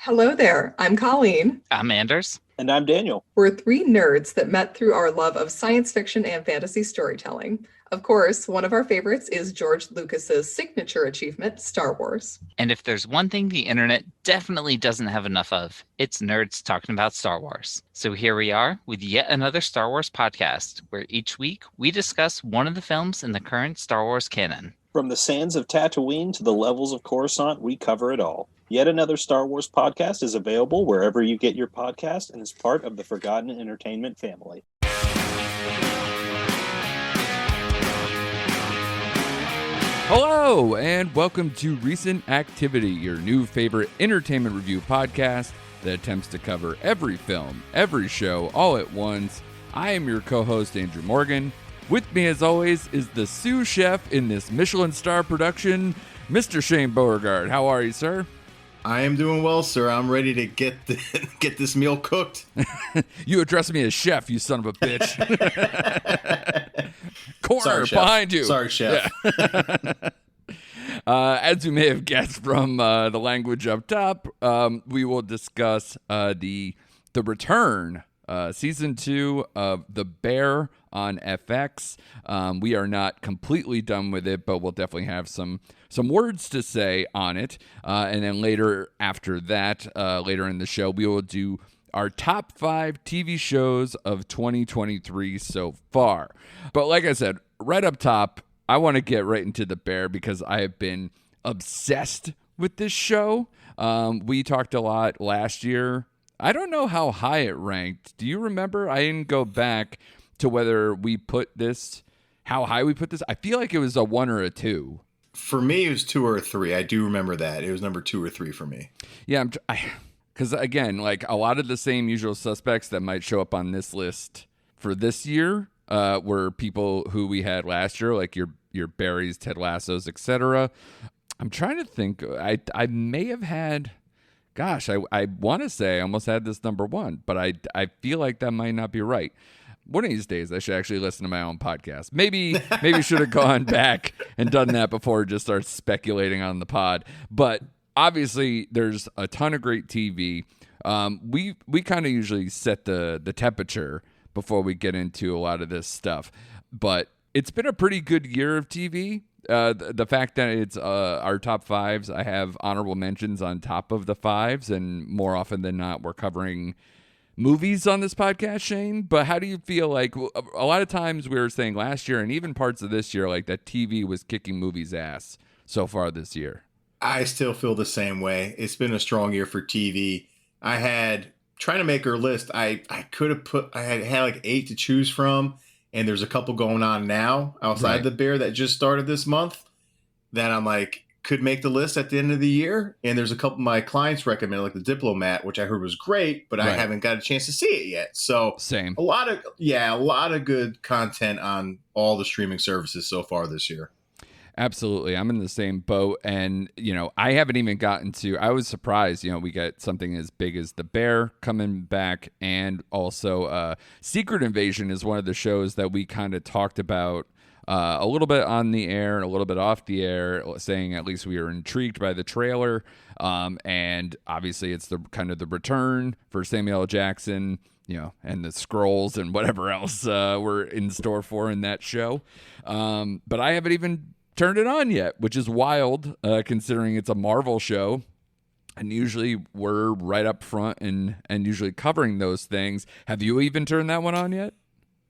Hello there, I'm Colleen. I'm Anders. And I'm Daniel. We're three nerds that met through our love of science fiction and fantasy storytelling. Of course, one of our favorites is George Lucas's signature achievement, Star Wars. And if there's one thing the internet definitely doesn't have enough of, it's nerds talking about Star Wars. So here we are with yet another Star Wars podcast, where each week we discuss one of the films in the current Star Wars canon. From the sands of Tatooine to the levels of Coruscant, we cover it all. Yet another Star Wars podcast is available wherever you get your podcast and is part of the Forgotten Entertainment family. Hello, and welcome to Recent Activity, your new favorite entertainment review podcast that attempts to cover every film, every show, all at once. I am your co-host, Andrew Morgan. With me, as always, is the sous chef in this Michelin star production, Mr. Shane Beauregard. How are you, sir? I am doing well, sir. I'm ready to get this meal cooked. You address me as chef, you son of a bitch. Corner Sorry, chef. behind you. Sorry, chef. Yeah. As you may have guessed from the language up top, we will discuss the return, season 2 of The Bear on FX. We are not completely done with it, but we'll definitely have some words to say on it. And then later after that, later in the show, we will do our top 5 TV shows of 2023 so far. But like I said, right up top, I want to get right into The Bear because I have been obsessed with this show. We talked a lot last year. I don't know how high it ranked. Do you remember? I didn't go back to whether we put this, how high we put this. I feel like it was a 1 or a 2. For me, it was 2 or 3. I do remember that. It was number 2 or 3 for me. Yeah, because again, like a lot of the same usual suspects that might show up on this list for this year were people who we had last year, like your Barrys, Ted Lassos, etc. I'm trying to think. I may have had. Gosh, I want to say I almost had this number 1, but I feel like that might not be right. One of these days, I should actually listen to my own podcast. Maybe should have gone back and done that before just start speculating on the pod. But obviously, there's a ton of great TV. We kind of usually set the temperature before we get into a lot of this stuff. But it's been a pretty good year of TV. The fact that it's our top 5s, I have honorable mentions on top of the 5s, and more often than not, we're covering movies on this podcast, Shane. But how do you feel like a lot of times we were saying last year and even parts of this year, like that TV was kicking movies' ass so far this year? I still feel the same way. It's been a strong year for TV. I had, trying to make our list, I could have I had like 8 to choose from. And there's a couple going on now outside The Bear that just started this month that I'm like, could make the list at the end of the year. And there's a couple my clients recommend, like The Diplomat, which I heard was great, but I haven't got a chance to see it yet. So same. A lot of good content on all the streaming services so far this year. Absolutely. I'm in the same boat. And, I haven't even gotten to, I was surprised, we got something as big as The Bear coming back. And also Secret Invasion is one of the shows that we kind of talked about a little bit on the air and a little bit off the air, saying at least we were intrigued by the trailer. And obviously it's the kind of the return for Samuel L. Jackson, and the Skrulls and whatever else we're in store for in that show. But I haven't even turned it on yet, which is wild considering it's a Marvel show. And usually we're right up front and usually covering those things. Have you even turned that one on yet?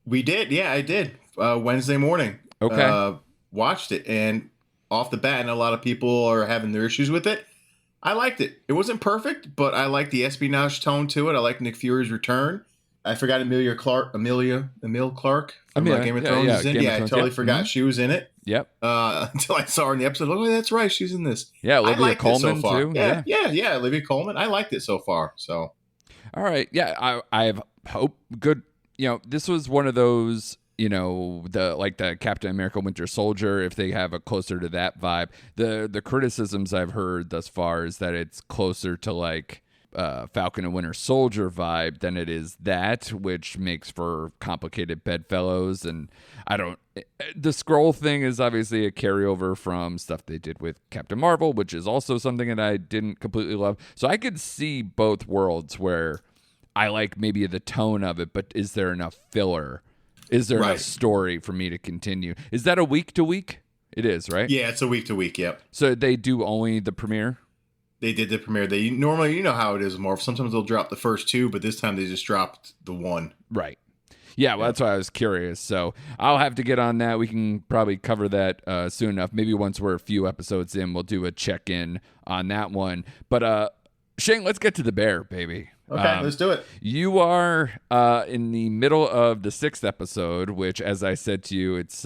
We did. Yeah, I did. Wednesday morning. Okay. Watched it. And off the bat, and a lot of people are having their issues with it. I liked it. It wasn't perfect, but I liked the espionage tone to it. I liked Nick Fury's return. I forgot Emil Clark from Game of Thrones is in. Yeah, I totally forgot she was in it. Yep. Until I saw her in the episode. Oh, that's right. She's in this. Yeah, Olivia Colman too. Yeah, Olivia Colman. I liked it so far. So. All right. Yeah, I have hope. Good. This was one of those, the Captain America Winter Soldier, if they have a closer to that vibe. The criticisms I've heard thus far is that it's closer to like, Falcon and Winter Soldier vibe than it is that, which makes for complicated bedfellows. And the scroll thing is obviously a carryover from stuff they did with Captain Marvel, which is also something that I didn't completely love. So I could see both worlds where I like maybe the tone of it, but is there enough filler? Is there enough story for me to continue? Is that a week to week? It is, right? Yeah, it's a week to week. Yep. So they do only the premiere? They did the premiere. They normally, you know how it is, Marv. Sometimes they'll drop the first two, but this time they just dropped the one. Right. Yeah, well, that's why I was curious. So I'll have to get on that. We can probably cover that soon enough. Maybe once we're a few episodes in, we'll do a check-in on that one. But Shane, let's get to the bear, baby. Okay, let's do it. You are in the middle of the 6th episode, which, as I said to you, it's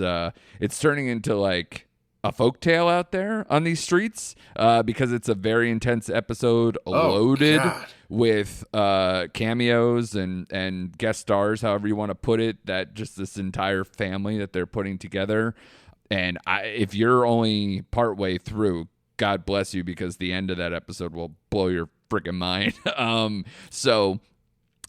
turning into like a folktale out there on these streets because it's a very intense episode, loaded with cameos and guest stars, however you want to put it. That just this entire family that they're putting together. And if you're only partway through, God bless you, because the end of that episode will blow your freaking mind. So,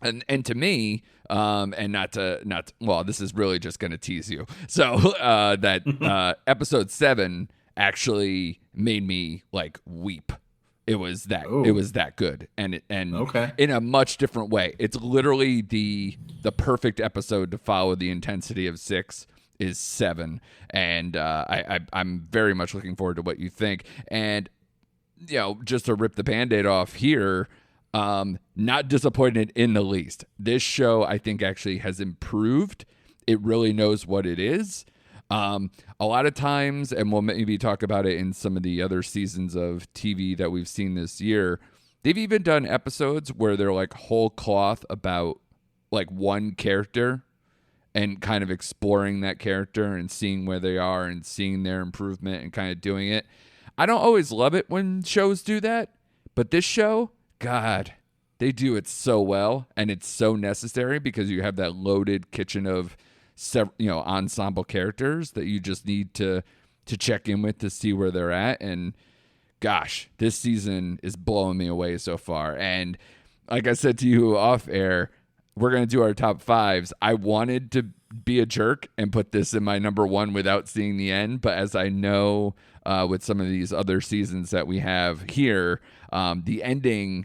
and to me, and not to, well, this is really just going to tease you. So, that episode 7 actually made me like weep. It was that good, and in a much different way. It's literally the perfect episode to follow the intensity of 6. Is 7, and I'm very much looking forward to what you think. And just to rip the Band-Aid off here, not disappointed in the least. This show, I think, actually has improved. It really knows what it is. A lot of times, and we'll maybe talk about it in some of the other seasons of TV that we've seen this year, they've even done episodes where they're like whole cloth about like one character and kind of exploring that character and seeing where they are and seeing their improvement and kind of doing it. I don't always love it when shows do that, but this show, God, they do it so well, and it's so necessary because you have that loaded kitchen of ensemble characters that you just need to check in with to see where they're at. And gosh, this season is blowing me away so far. And like I said to you off air, we're going to do our top 5s. I wanted to be a jerk and put this in my number 1 without seeing the end. But as I know with some of these other seasons that we have here, the ending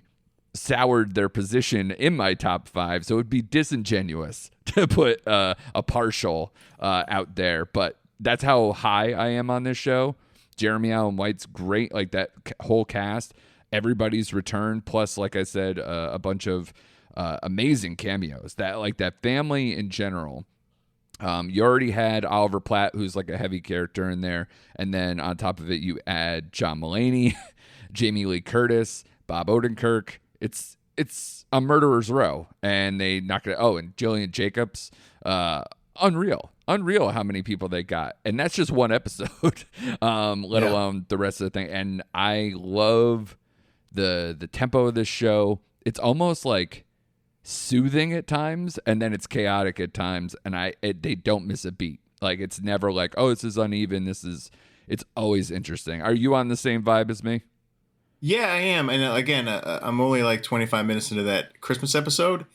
soured their position in my top 5. So it would be disingenuous to put a partial out there. But that's how high I am on this show. Jeremy Allen White's great. Like that whole cast, everybody's returned. Plus, like I said, a bunch of amazing cameos. That family in general. You already had Oliver Platt, who's like a heavy character in there, and then on top of it, you add John Mulaney, Jamie Lee Curtis, Bob Odenkirk. It's a murderer's row, and they knocked it. Oh, and Jillian Jacobs, unreal how many people they got, and that's just one episode, let alone the rest of the thing. And I love the tempo of this show. It's almost like soothing at times, and then it's chaotic at times, and they don't miss a beat. Like it's never like, oh, this is uneven. It's always interesting. Are you on the same vibe as me? Yeah, I am. And again, I'm only like 25 minutes into that Christmas episode.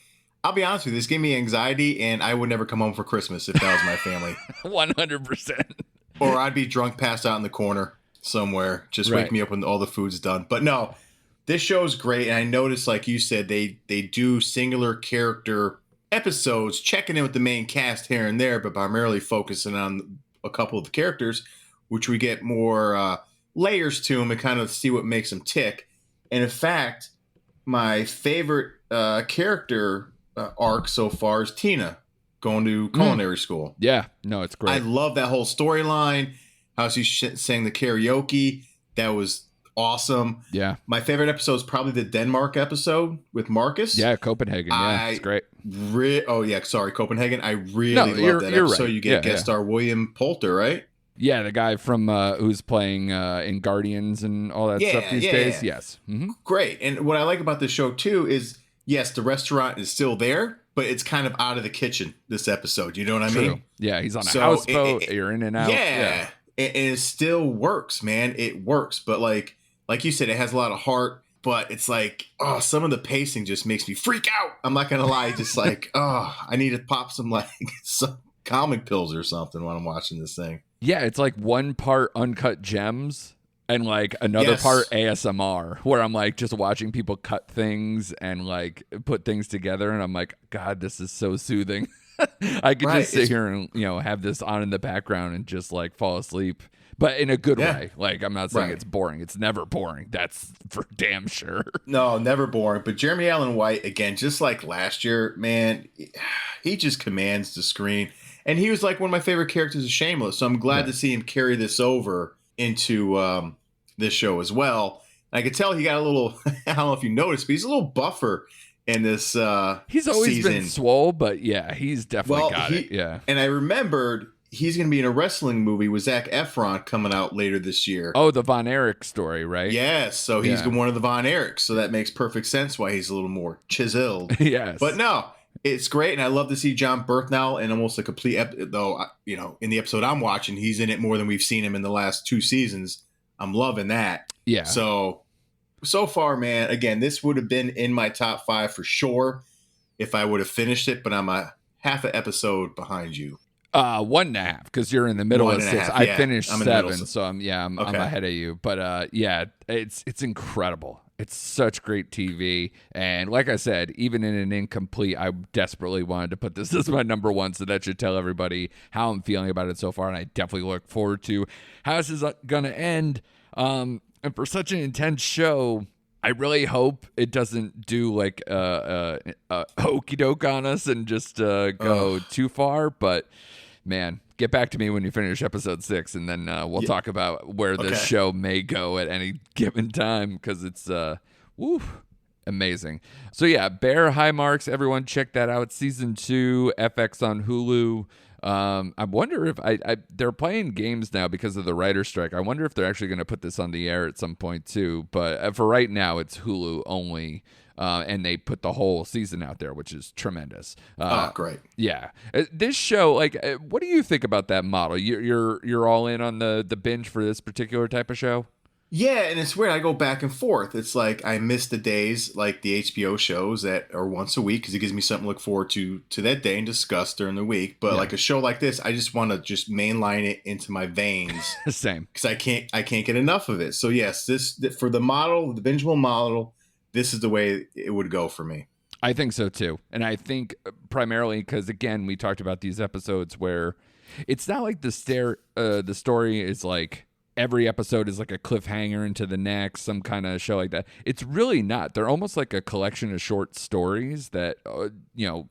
I'll be honest with you, this gave me anxiety, and I would never come home for Christmas if that was my family. 100%. Or I'd be drunk, passed out in the corner somewhere. Just wake me up when all the food's done. But no, this show's great, and I noticed, like you said, they do singular character episodes, checking in with the main cast here and there, but primarily focusing on a couple of the characters, which we get more layers to them and kind of see what makes them tick. And in fact, my favorite character arc so far is Tina going to culinary school. Yeah, no, it's great. I love that whole storyline, how she sang the karaoke. That was awesome. Yeah. My favorite episode is probably the Denmark episode with Marcus. Yeah, Copenhagen. Yeah, it's great. Copenhagen. I really love that episode. Right. You get guest star William Poulter, right? Yeah, the guy from who's playing in Guardians and all that stuff these days. Yeah. Yes. Mm-hmm. Great. And what I like about this show, too, is, yes, the restaurant is still there, but it's kind of out of the kitchen this episode. You know what I mean? Yeah, he's on a houseboat. You're in and out. Yeah. And it still works, man. It works. But like you said, it has a lot of heart. but it's like, oh, some of the pacing just makes me freak out. I'm not gonna lie, just like, oh, I need to pop some like some comic pills or something when I'm watching this thing. Yeah, it's like one part Uncut Gems and like another Yes. part ASMR, where I'm like just watching people cut things and like put things together, and I'm like, God, this is so soothing. I could Right, just sit it's- here and have this on in the background and just like fall asleep, but in a good Yeah. way. Like, I'm not saying Right. it's boring. It's never boring. That's for damn sure. No, never boring. But Jeremy Allen White, again, just like last year, man, he just commands the screen. And he was like one of my favorite characters of Shameless. So I'm glad Right. to see him carry this over into this show as well. I could tell he got a little, I don't know if you noticed, but he's a little buffer in this He's always season. been swole, but yeah, he's definitely got it. Yeah. And I remembered he's going to be in a wrestling movie with Zac Efron coming out later this year. Oh, the Von Erich story, right? Yes, so he's Yeah. one of the Von Erichs, so that makes perfect sense why he's a little more chiseled. Yes. But no, it's great, and I love to see John Bernthal in almost a complete. Though in the episode I'm watching, he's in it more than we've seen him in the last 2 seasons. I'm loving that. Yeah. So far, man. Again, this would have been in my top 5 for sure if I would have finished it. But I'm a half an episode behind you. 1.5, because you're in the middle of 1.5, 6. I yeah. finished I'm in the middle 7, of so I'm Okay. ahead of you. But yeah, it's incredible. It's such great TV, and like I said, even in an incomplete, I desperately wanted to put this as my number 1, so that should tell everybody how I'm feeling about it so far, and I definitely look forward to how this is gonna end. And for such an intense show, I really hope it doesn't do like hokey doke on us and just go too far. But man, get back to me when you finish episode 6, and then we'll talk about where this Okay. show may go at any given time, because it's amazing. So yeah, Bear High Marks, everyone check that out. Season 2, FX on Hulu. I wonder if they're playing games now because of the writer's strike. I wonder if they're actually going to put this on the air at some point too. But for right now, it's Hulu only, and they put the whole season out there, which is tremendous. Great. Yeah, this show, like, what do you think about that model? You're all in on the binge for this particular type of show? Yeah, and it's weird. I go back and forth. It's like I miss the days like the HBO shows that are once a week because it gives me something to look forward to that day and discuss during the week. But like a show like this, I just want to just mainline it into my veins Same. because I can't get enough of it. So yes, this for the model, the bingeable model, this is the way it would go for me. I think so too. And I think primarily because, again, we talked about these episodes where it's not like the story is like every episode is like a cliffhanger into the next, some kind of show like that. It's really not. They're almost like a collection of short stories that,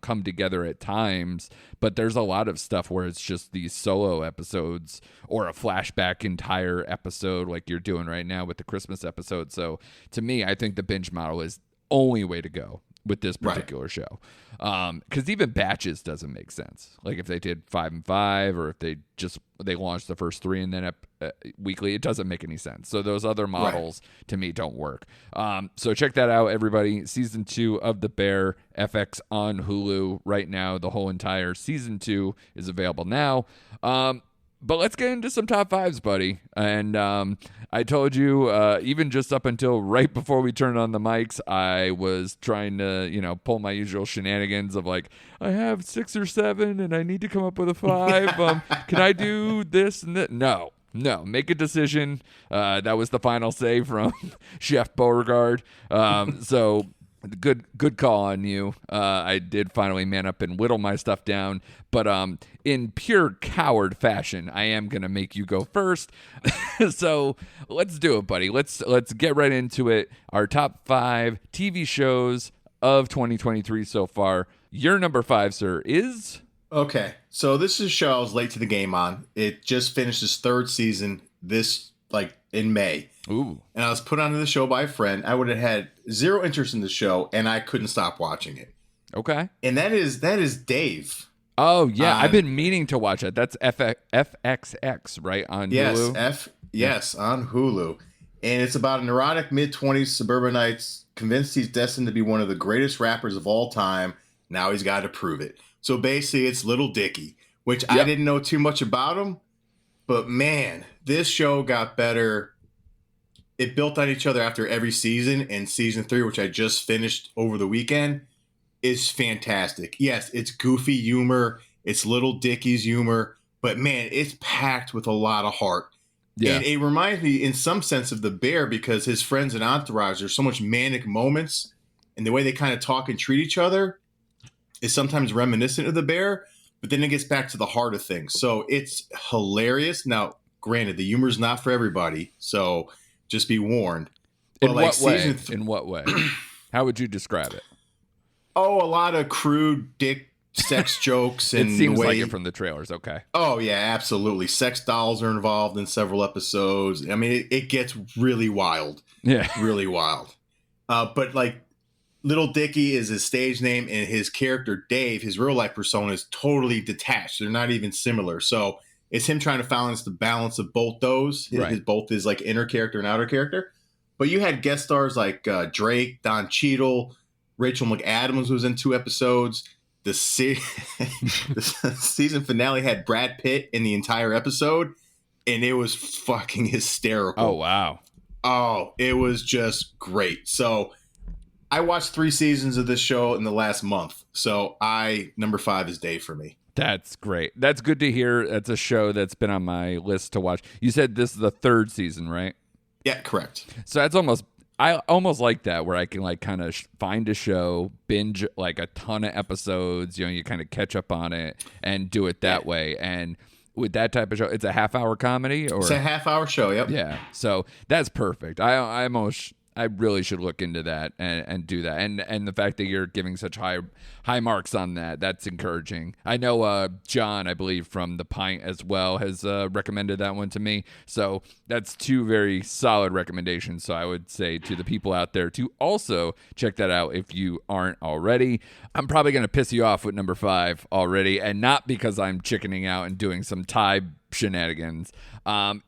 come together at times. But there's a lot of stuff where it's just these solo episodes or a flashback entire episode like you're doing right now with the Christmas episode. So to me, I think the binge model is only way to go with this particular show. Because even batches doesn't make sense. Like if they did 5 and 5, or if they launched the first 3 and then weekly, it doesn't make any sense. So those other models to me don't work. So check that out, everybody. Season 2 of The Bear, FX on Hulu right now. The whole entire season 2 is available now. But let's get into some top 5s, buddy. And I told you, even just up until right before we turned on the mics, I was trying to, pull my usual shenanigans of like, I have 6 or 7 and I need to come up with a 5. Can I do this and that? No, make a decision. That was the final say from Chef Beauregard. So good call on you. I did finally man up and whittle my stuff down, but in pure coward fashion, I am gonna make you go first. So let's do it, buddy. Let's get right into it. Our top 5 TV shows of 2023 so far. Your number 5, sir, is Okay, so this is a show I was late to the game on. It just finished its 3rd season in May. ooh. And I was put onto the show by a friend. I would have had zero interest in the show, and I couldn't stop watching it. Okay. And that is Dave. Oh yeah, I've been meaning to watch it. That's FXX, right, on Yes, Hulu? on Hulu. And it's about a neurotic mid-20s suburbanite convinced he's destined to be one of the greatest rappers of all time. Now he's got to prove it. So basically, it's Little Dicky, which I didn't know too much about him. But man, this show got better it built on each other after every season, and season 3, which I just finished over the weekend, is fantastic. Yes, it's goofy humor, it's Little Dicky's humor, but man, it's packed with a lot of heart. Yeah. And it reminds me in some sense of The Bear, because his friends and entourage, there's so much manic moments, and the way they kind of talk and treat each other is sometimes reminiscent of The Bear, but then it gets back to the heart of things. So it's hilarious. Now, granted, the humor's not for everybody, so just be warned. In But what way? In what way? How would you describe it? Oh, a lot of crude dick sex jokes, and It seems the way, like it from the trailers. Okay. Oh yeah, absolutely. Sex dolls are involved in several episodes. I mean, it gets really wild. Yeah. Really wild. But like, Little Dicky is his stage name, and his character Dave, his real life persona, is totally detached. They're not even similar. So it's him trying to balance the balance of both those. Both his like inner character and outer character. But you had guest stars like Drake, Don Cheadle, Rachel McAdams was in 2 episodes. The season finale had Brad Pitt in the entire episode, and it was fucking hysterical. Oh wow. Oh, it was just great. So I watched 3 seasons of this show in the last month. So number 5 is Dave for me. That's great. That's good to hear. That's a show that's been on my list to watch. You said this is the 3rd season, right? Yeah, correct. So I almost like that, where I can like kind of find a show, binge like a ton of episodes, you kind of catch up on it and do it that way. And with that type of show, it's a half-hour comedy, or it's a half-hour show. Yep. Yeah. So that's perfect. I really should look into that and do that. And the fact that you're giving such high marks on that's encouraging. I know John, I believe, from The Pint as well, has recommended that one to me. So that's 2 very solid recommendations. So I would say to the people out there to also check that out if you aren't already. I'm probably going to piss you off with number 5 already, and not because I'm chickening out and doing some Thai shenanigans. I'm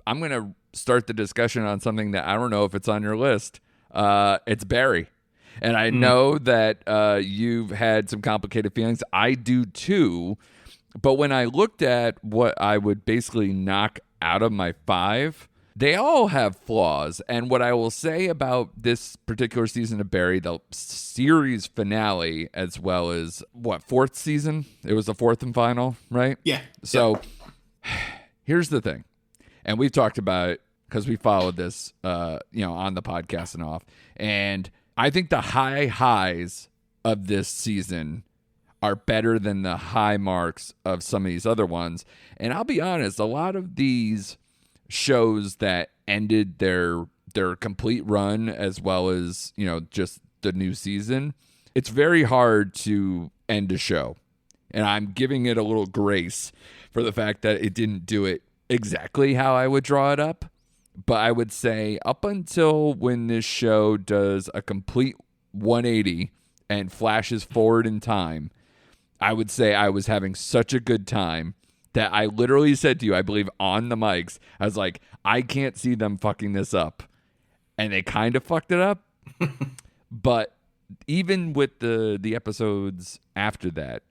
going to start the discussion on something that I don't know if it's on your list. It's Barry. And I know that you've had some complicated feelings. I do too. But when I looked at what I would basically knock out of my 5, they all have flaws. And what I will say about this particular season of Barry, the series finale, as well as 4th season? It was the 4th and final, right? Yeah. So here's the thing. And we've talked about it because we followed this, on the podcast and off. And I think the highs of this season are better than the high marks of some of these other ones. And I'll be honest, a lot of these shows that ended their complete run, as well as, just the new season, it's very hard to end a show. And I'm giving it a little grace for the fact that it didn't do it exactly how I would draw it up. But I would say up until when this show does a complete 180 and flashes forward in time, I would say I was having such a good time that I literally said to you, I believe on the mics, I was like, I can't see them fucking this up. And they kind of fucked it up. But even with the episodes after that,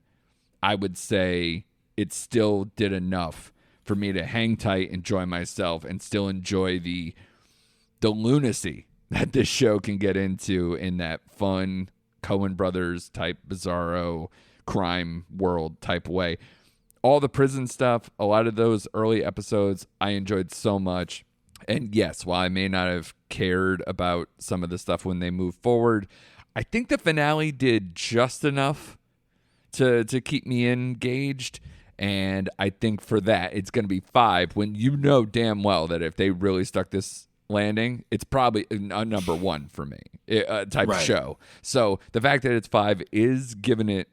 I would say it still did enough for me to hang tight, enjoy myself, and still enjoy the lunacy that this show can get into in that fun Coen Brothers type bizarro crime world type way. All the prison stuff, a lot of those early episodes, I enjoyed so much. And yes, while I may not have cared about some of the stuff when they move forward, I think the finale did just enough to keep me engaged. And I think for that, it's going to be 5 when you know damn well that if they really stuck this landing, it's probably a number 1 for me type of show. So the fact that it's 5 is giving it,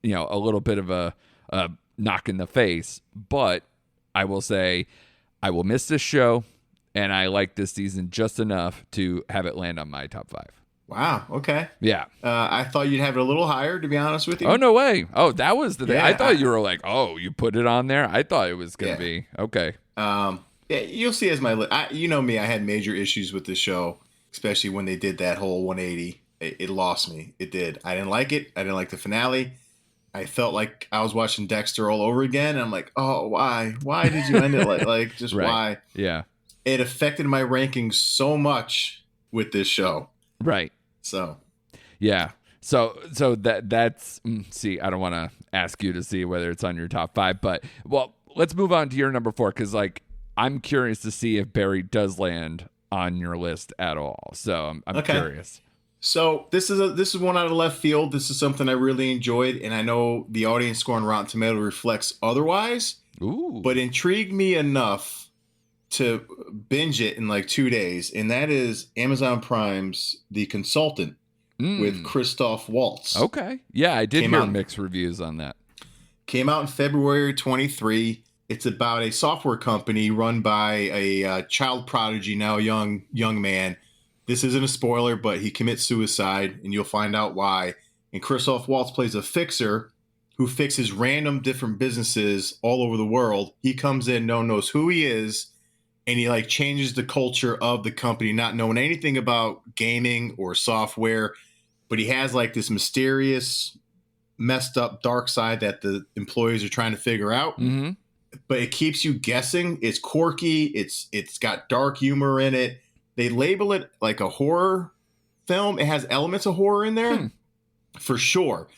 a little bit of a knock in the face. But I will say I will miss this show, and I like this season just enough to have it land on my top 5. Wow. Okay. Yeah. I thought you'd have it a little higher, to be honest with you. Oh, no way. Oh, that was the thing. Yeah, I thought you were like, oh, you put it on there. I thought it was going to be. Okay. Yeah, you'll see as my list. You know me, I had major issues with the show, especially when they did that whole 180. It lost me. It did. I didn't like it. I didn't like the finale. I felt like I was watching Dexter all over again. And I'm like, oh, why? Why did you end it like just right. why? Yeah. it affected my rankings so much with this show. Right. So, yeah. So that's see, I don't want to ask you to see whether it's on your top 5, but well, let's move on to your number 4 because like I'm curious to see if Barry does land on your list at all. So I'm okay. curious. So this is one out of left field. This is something I really enjoyed, and I know the audience score on Rotten Tomato reflects otherwise. Ooh. But intrigued me enough to binge it in like 2 days, and that is Amazon Prime's The Consultant with Christoph Waltz. Okay. Yeah, I did hear mixed reviews on that. Came out in February 23. It's about a software company run by a child prodigy, now a young man. This isn't a spoiler, but he commits suicide, and you'll find out why. And Christoph Waltz plays a fixer who fixes random different businesses all over the world. He comes in, no one knows who he is, and he like changes the culture of the company, not knowing anything about gaming or software. But he has like this mysterious, messed up dark side that the employees are trying to figure out. Mm-hmm. But it keeps you guessing. It's quirky. It's got dark humor in it. They label it like a horror film. It has elements of horror in there, for sure.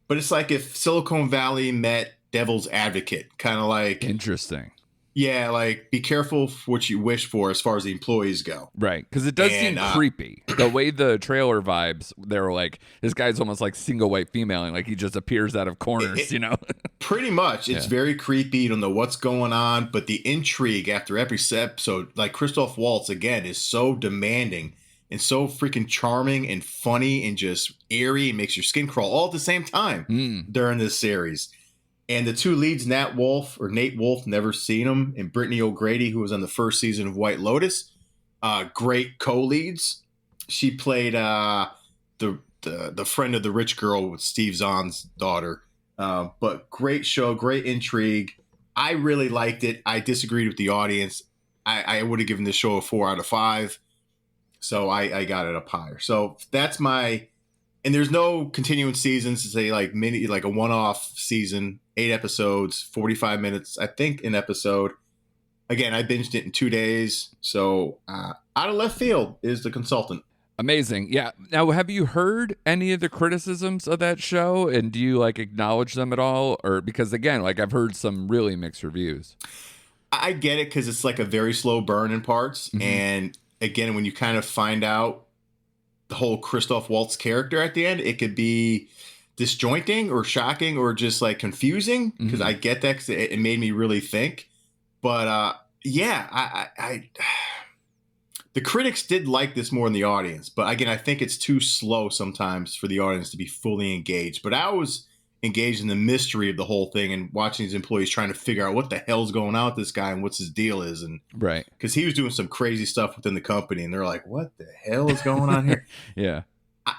But it's like if Silicon Valley met Devil's Advocate, kind of like interesting. Yeah, like be careful what you wish for as far as the employees go. Right, because it does seem creepy. The way the trailer vibes, they're like, this guy's almost like single white female, and like he just appears out of corners, you know? Pretty much. It's very creepy. You don't know what's going on, but the intrigue after every episode, like Christoph Waltz, again, is so demanding and so freaking charming and funny and just eerie and makes your skin crawl all at the same time during this series. And the two leads, Nate Wolf, never seen him, and Brittany O'Grady, who was on the first season of White Lotus, great co-leads. She played the friend of the rich girl with Steve Zahn's daughter. But great show, great intrigue. I really liked it. I disagreed with the audience. I would have given this show a 4 out of 5. So I got it up higher. So that's my... And there's no continuing seasons to say like a one-off season, 8 episodes, 45 minutes, I think, an episode. Again, I binged it in 2 days. So out of left field is The Consultant. Amazing. Yeah. Now, have you heard any of the criticisms of that show? And do you like acknowledge them at all? Or because again, like I've heard some really mixed reviews. I get it because it's like a very slow burn in parts. Mm-hmm. And again, when you kind of find out the whole Christoph Waltz character at the end, it could be disjointing or shocking or just like confusing, because I get that because it made me really think. But yeah, I the critics did like this more than the audience. But again, I think it's too slow sometimes for the audience to be fully engaged. But I was engaged in the mystery of the whole thing and watching these employees trying to figure out what the hell's going on with this guy and what's his deal is. And right, because he was doing some crazy stuff within the company, and they're like, "What the hell is going on here?" Yeah,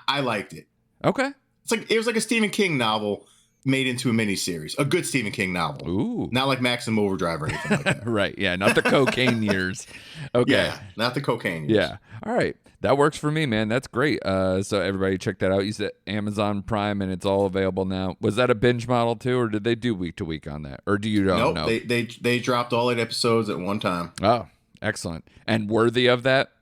I liked it. Okay, it was like a Stephen King novel made into a miniseries, a good Stephen King novel. Ooh, not like Maximum Overdrive or anything like that. Right? Yeah, not the cocaine years. Okay, yeah, not the cocaine years. Yeah, all right. That works for me, man. That's great. So everybody check that out. You said Amazon Prime, and it's all available now. Was that a binge model too, or did they do week to week on that, or do you don't know? They dropped all 8 episodes at one time. Oh, excellent. And worthy of that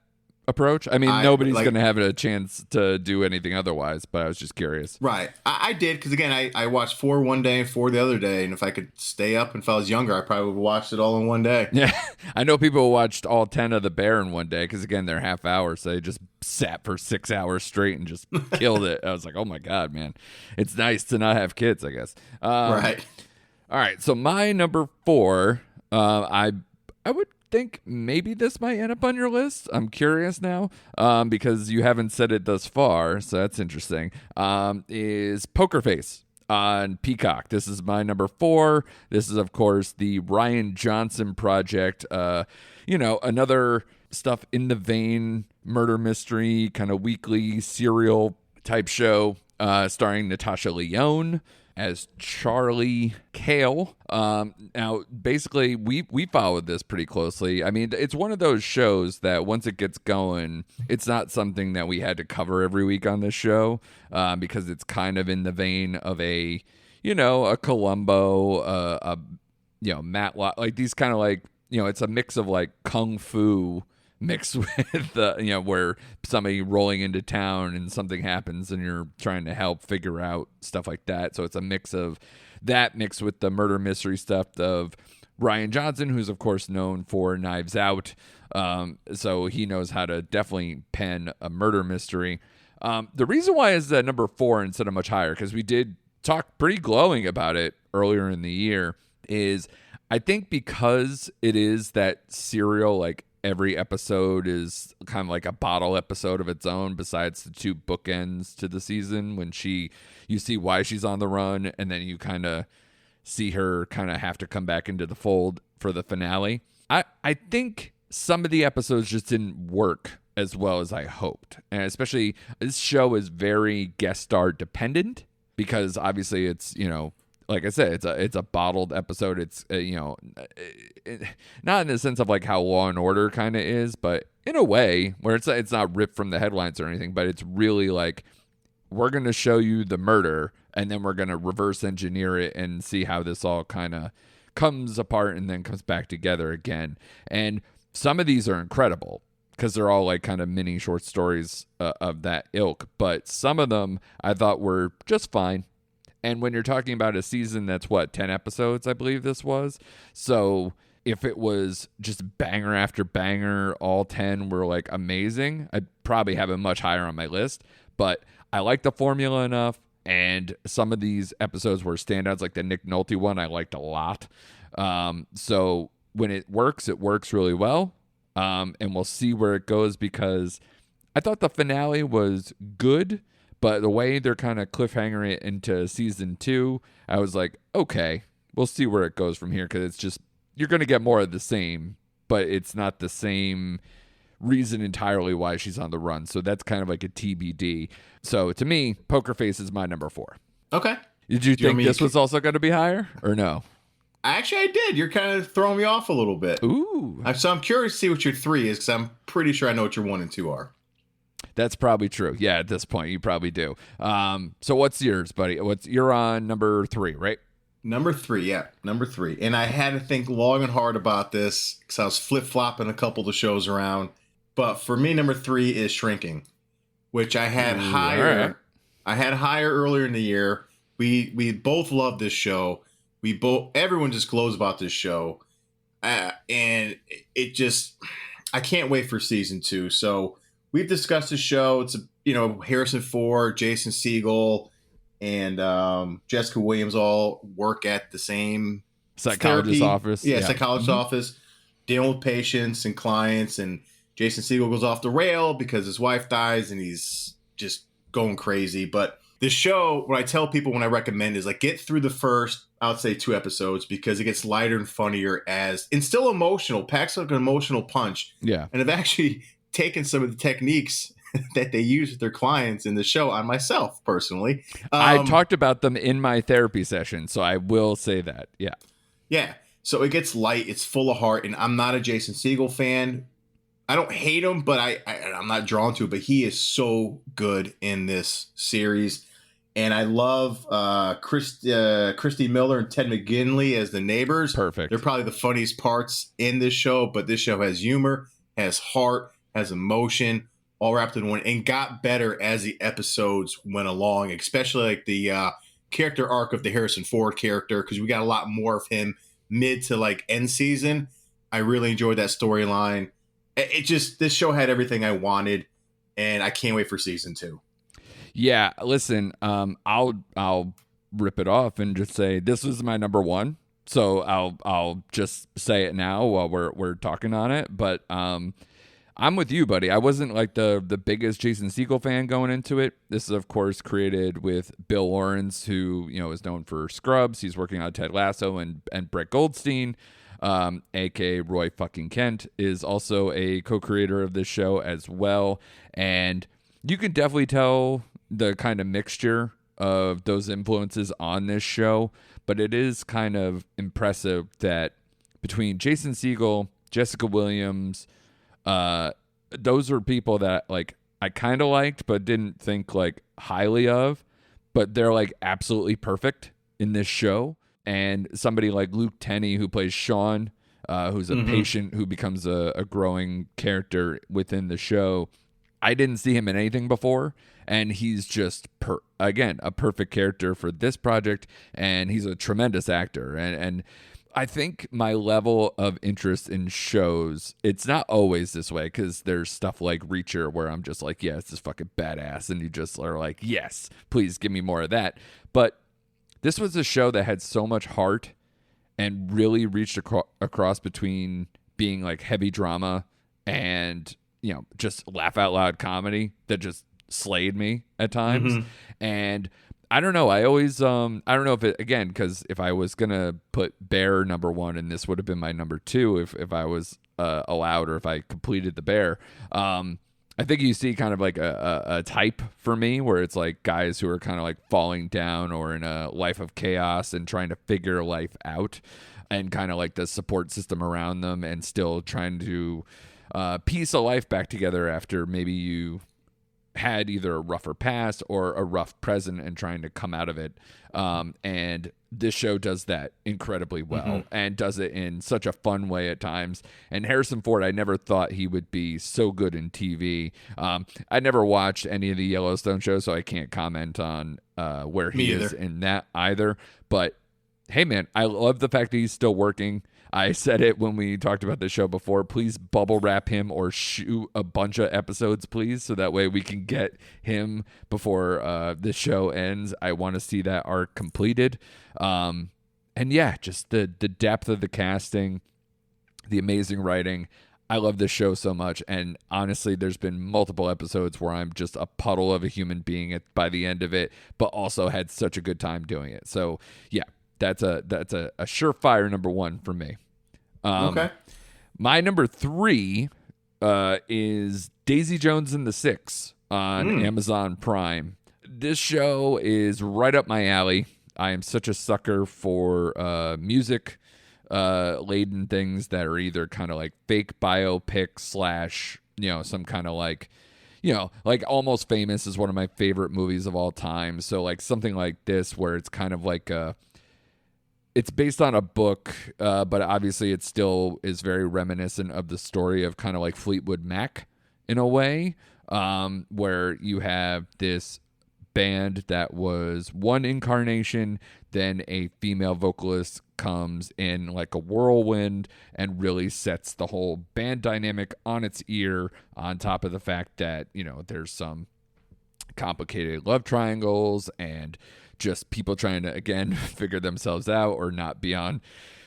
approach? I mean, nobody's going to have a chance to do anything otherwise, but I was just curious. Right. I did, because again, I watched 4 one day and 4 the other day, and if I could stay up and if I was younger, I probably would have watched it all in one day. Yeah. I know people who watched all 10 of The Bear in one day, because again, they're half hours, so they just sat for 6 hours straight and just killed it. I was like, oh my God, man. It's nice to not have kids, I guess. Right. All right, so my number 4, I would think maybe this might end up on your list. I'm curious now, because you haven't said it thus far, so that's interesting. Is Poker Face on Peacock. This is my number 4. This is, of course, the Ryan Johnson project. Another stuff in the vein, murder mystery, kind of weekly serial type show, starring Natasha Lyonne as Charlie Cale. Now, basically, we followed this pretty closely. I mean, it's one of those shows that once it gets going, it's not something that we had to cover every week on this show, because it's kind of in the vein of a Columbo, Matlock, like these kind of like it's a mix of like kung fu mixed with where somebody rolling into town and something happens and you're trying to help figure out stuff like that. So it's a mix of that mixed with the murder mystery stuff of Ryan Johnson, who's of course known for Knives Out. So he knows how to definitely pen a murder mystery. The reason why is that number 4 instead of much higher, because we did talk pretty glowing about it earlier in the year, is I think because it is that serial, like every episode is kind of like a bottle episode of its own, besides the 2 bookends to the season when you see why she's on the run, and then you kind of see her kind of have to come back into the fold for the finale. I think some of the episodes just didn't work as well as I hoped. And especially this show is very guest star dependent because obviously it's, like I said, it's a bottled episode. It's, not in the sense of like how Law and Order kind of is, but in a way where it's not ripped from the headlines or anything, but it's really like, we're going to show you the murder and then we're going to reverse engineer it and see how this all kind of comes apart and then comes back together again. And some of these are incredible because they're all like kind of mini short stories of that ilk. But some of them I thought were just fine. And when you're talking about a season that's 10 episodes, I believe this was. So if it was just banger after banger, all 10 were like amazing, I'd probably have it much higher on my list. But I like the formula enough. And some of these episodes were standouts, like the Nick Nolte one I liked a lot. So when it works really well. And we'll see where it goes because I thought the finale was good, but the way they're kind of cliffhangering it into season 2, I was like, okay, we'll see where it goes from here because it's just, you're going to get more of the same, but it's not the same reason entirely why she's on the run. So that's kind of like a TBD. So to me, Poker Face is my number 4. Okay. Did you think this was also going to be higher or no? Actually, I did. You're kind of throwing me off a little bit. Ooh. So I'm curious to see what your 3 is because I'm pretty sure I know what your 1 and 2 are. That's probably true. Yeah, at this point, you probably do. So what's yours, buddy? You're on number 3, right? Number 3, yeah. Number 3. And I had to think long and hard about this because I was flip-flopping a couple of the shows around. But for me, number 3 is Shrinking, which I had higher. Right. I had higher earlier in the year. We both love this show. Everyone just glows about this show. And it just, I can't wait for season 2. So we've discussed the show. It's, Harrison Ford, Jason Segel, and Jessica Williams all work at the same psychologist office. Yeah, psychologist office, dealing with patients and clients. And Jason Segel goes off the rail because his wife dies and he's just going crazy. But the show, what I tell people when I recommend is like get through the first, I would say 2 episodes because it gets lighter and funnier and still emotional, packs like an emotional punch. Yeah. And I've actually taken some of the techniques that they use with their clients in the show on myself personally. I talked about them in my therapy session, so I will say that. Yeah. Yeah. So it gets light. It's full of heart. And I'm not a Jason Segel fan. I don't hate him, but I'm not drawn to it. But he is so good in this series. And I love Christy Miller and Ted McGinley as the neighbors. Perfect. They're probably the funniest parts in this show. But this show has humor, has heart, has emotion, all wrapped in one, and got better as the episodes went along, especially like the character arc of the Harrison Ford character, because we got a lot more of him mid to like end season. I really enjoyed that storyline. This show had everything I wanted, and I can't wait for season 2. Yeah, listen, I'll rip it off and just say this was my number 1. So I'll just say it now while we're talking on it. But I'm with you, buddy. I wasn't like the biggest Jason Segel fan going into it. This is, of course, created with Bill Lawrence, who is known for Scrubs. He's working on Ted Lasso, and Brett Goldstein, aka Roy fucking Kent, is also a co-creator of this show as well. And you can definitely tell the kind of mixture of those influences on this show, but it is kind of impressive that between Jason Segel, Jessica Williams, those are people that like I kind of liked but didn't think like highly of, but they're like absolutely perfect in this show. And somebody like Luke Tenney, who plays Sean, who's a patient who becomes a growing character within the show. I didn't see him in anything before, and he's just, again, a perfect character for this project, and he's a tremendous actor. And I think my level of interest in shows, it's not always this way, because there's stuff like Reacher where I'm just like, yeah, this is fucking badass, and you just are like, yes, please give me more of that. But this was a show that had so much heart and really reached across between being like heavy drama and, you know, just laugh out loud comedy that just slayed me at times. And I don't know. I always, I don't know if it, again, because if I was going to put Bear number one, and this would have been my number two if I was allowed, or if I completed the Bear. I think you see kind of like a type for me where it's like guys who are kind of like falling down or in a life of chaos and trying to figure life out, and kind of like the support system around them, and still trying to piece a life back together after maybe you had either a rougher past or a rough present and trying to come out of it. And this show does that incredibly well, and does it in such a fun way at times. And Harrison Ford, I never thought he would be so good in TV. I never watched any of the Yellowstone shows, so I can't comment on where he is in that either. But hey, man, I love the fact that he's still working. I said it when we talked about the show before. Please bubble wrap him or shoot a bunch of episodes, please, so that way we can get him before the show ends. I want to see that arc completed. And yeah, just the depth of the casting, the amazing writing. I love this show so much. And honestly, there's been multiple episodes where I'm just a puddle of a human being by the end of it, but also had such a good time doing it. So yeah. That's a surefire number one for me. Okay. My number three is Daisy Jones and the Six on Amazon Prime. This show is right up my alley. I am such a sucker for music laden things that are either kind of like fake biopic / some kind of like, like Almost Famous is one of my favorite movies of all time. So like something like this where it's kind of like it's based on a book, but obviously it still is very reminiscent of the story of kind of like Fleetwood Mac in a way, where you have this band that was one incarnation, then a female vocalist comes in like a whirlwind and really sets the whole band dynamic on its ear, on top of the fact that, there's some complicated love triangles and just people trying to, again, figure themselves out or not be on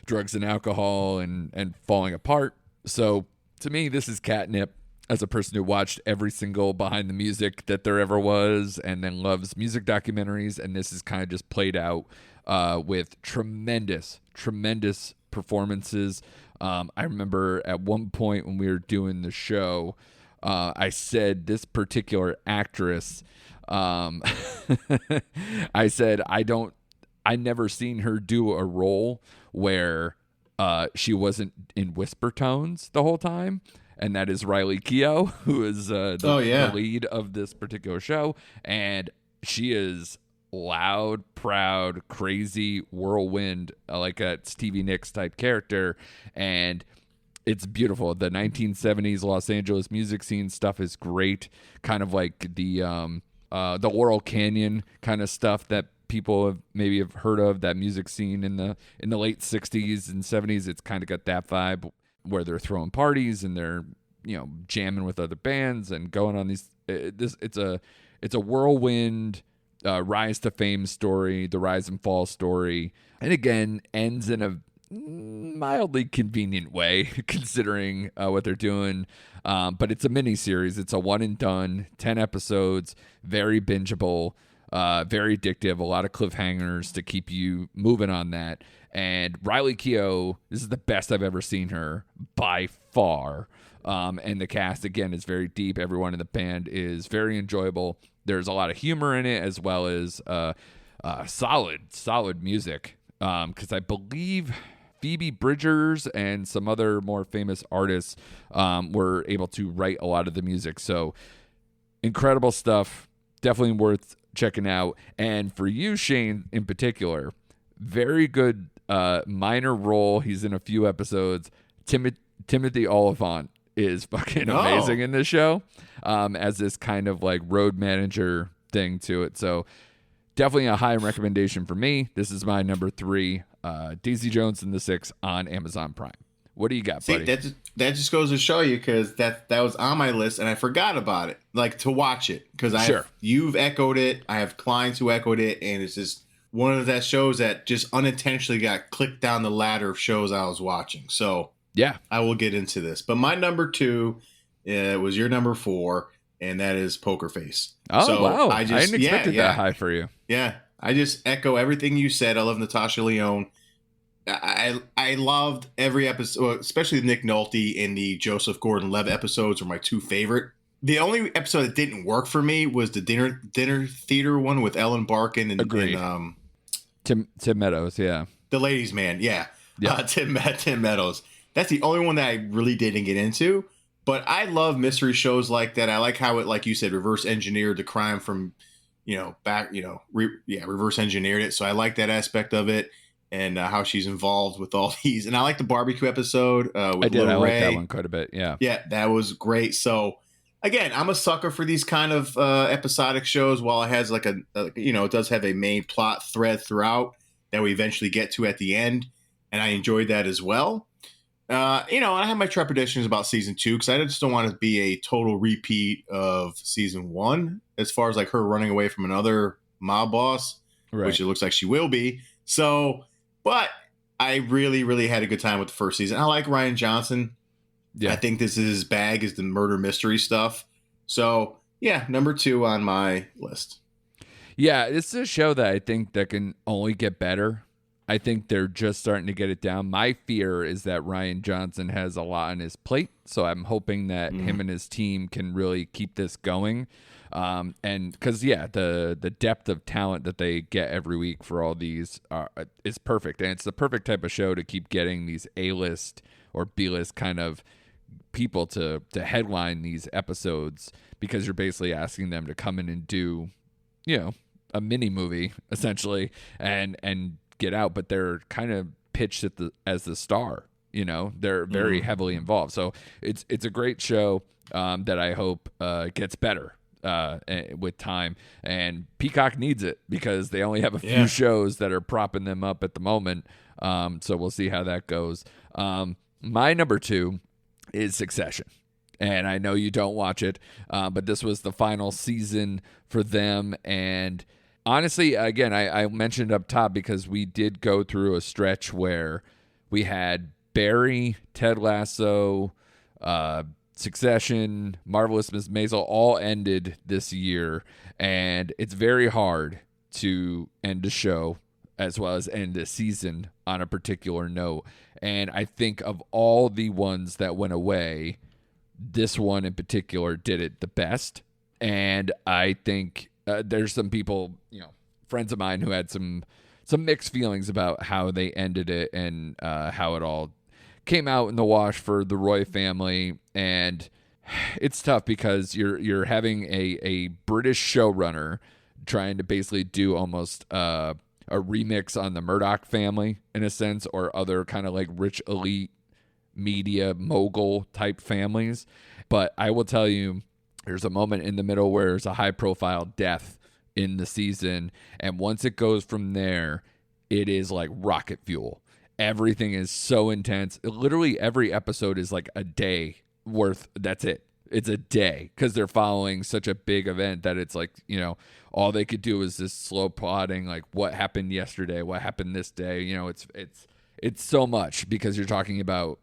drugs and alcohol and falling apart. So to me, this is catnip as a person who watched every single Behind the Music that there ever was and then loves music documentaries. And this is kind of just played out with tremendous performances. I remember at one point when we were doing the show, I said this particular actress, I said, I never seen her do a role where she wasn't in whisper tones the whole time. And that is Riley Keough, who is the lead of this particular show. And she is loud, proud, crazy, whirlwind, like a Stevie Nicks type character. And it's beautiful. The 1970s Los Angeles music scene stuff is great. Kind of like the Laurel Canyon kind of stuff that people have heard of, that music scene in the late 60s and 70s. It's kind of got that vibe where they're throwing parties and they're jamming with other bands and going on these. It's a whirlwind rise to fame story, the rise and fall story, and again ends in a mildly convenient way considering what they're doing. But it's a mini series. It's a one and done, 10 episodes, very bingeable, very addictive, a lot of cliffhangers to keep you moving on that. And Riley Keough, this is the best I've ever seen her by far. And the cast, again, is very deep. Everyone in the band is very enjoyable. There's a lot of humor in it, as well as solid music. Because I believe Phoebe Bridgers and some other more famous artists were able to write a lot of the music. So incredible stuff. Definitely worth checking out. And for you, Shane, in particular, very good minor role. He's in a few episodes. Timothy Oliphant is fucking amazing in this show, as this kind of like road manager thing to it. So definitely a high recommendation for me. This is my number 3, Daisy Jones and the Six on Amazon Prime. What do you got, buddy? That just goes to show you, because that was on my list and I forgot about it, like to watch it, because you've echoed it. I have clients who echoed it, and it's just one of that shows that just unintentionally got clicked down the ladder of shows I was watching. So yeah, I will get into this. But my number 2 was your number 4, and that is Poker Face. Oh, so wow. I didn't expect it that high for you. Yeah. I just echo everything you said. I love Natasha Lyonne. I loved every episode, especially Nick Nolte and the Joseph Gordon-Levitt episodes are my 2 favorite. The only episode that didn't work for me was the dinner theater one with Ellen Barkin and Tim Meadows, yeah. The Ladies' Man, yeah. Tim Meadows. That's the only one that I really didn't get into. But I love mystery shows like that. I like how it, like you said, reverse engineered the crime from, reverse engineered it. So I like that aspect of it, and how she's involved with all these. And I like the barbecue episode with I did. I like that one quite a bit. Yeah. Yeah, that was great. So again, I'm a sucker for these kind of episodic shows. While it has like it does have a main plot thread throughout that we eventually get to at the end, and I enjoyed that as well. I have my trepidations about season 2, because I just don't want to be a total repeat of season 1 as far as like her running away from another mob boss, which it looks like she will be. So, but I really, really had a good time with the first season. I like Rian Johnson. Yeah. I think this is his bag, is the murder mystery stuff. So yeah, number 2 on my list. Yeah, this is a show that I think that can only get better. I think they're just starting to get it down. My fear is that Rian Johnson has a lot on his plate, so I'm hoping that him and his team can really keep this going. And because, the depth of talent that they get every week for all these is perfect. And it's the perfect type of show to keep getting these A-list or B-list kind of people to headline these episodes, because you're basically asking them to come in and do, a mini movie essentially and get out, but they're kind of pitched as the star. They're very heavily involved. So it's a great show that I hope gets better with time, and Peacock needs it because they only have a few shows that are propping them up at the moment. So we'll see how that goes. My number 2 is Succession. And I know you don't watch it, but this was the final season for them. And honestly, again, I mentioned up top because we did go through a stretch where we had Barry, Ted Lasso, Succession, Marvelous Miss Maisel all ended this year. And it's very hard to end a show as well as end a season on a particular note. And I think of all the ones that went away, this one in particular did it the best. And I think there's some people, friends of mine who had some mixed feelings about how they ended it and how it all came out in the wash for the Roy family. And it's tough because you're having a British showrunner trying to basically do almost a remix on the Murdoch family in a sense, or other kind of like rich elite media mogul type families. But I will tell you, there's a moment in the middle where there's a high profile death in the season, and once it goes from there, it is like rocket fuel. Everything is so intense. Literally every episode is like a day worth. That's it. It's a day, because they're following such a big event that it's like, all they could do is this slow plotting, like what happened yesterday, what happened this day. It's so much, because you're talking about,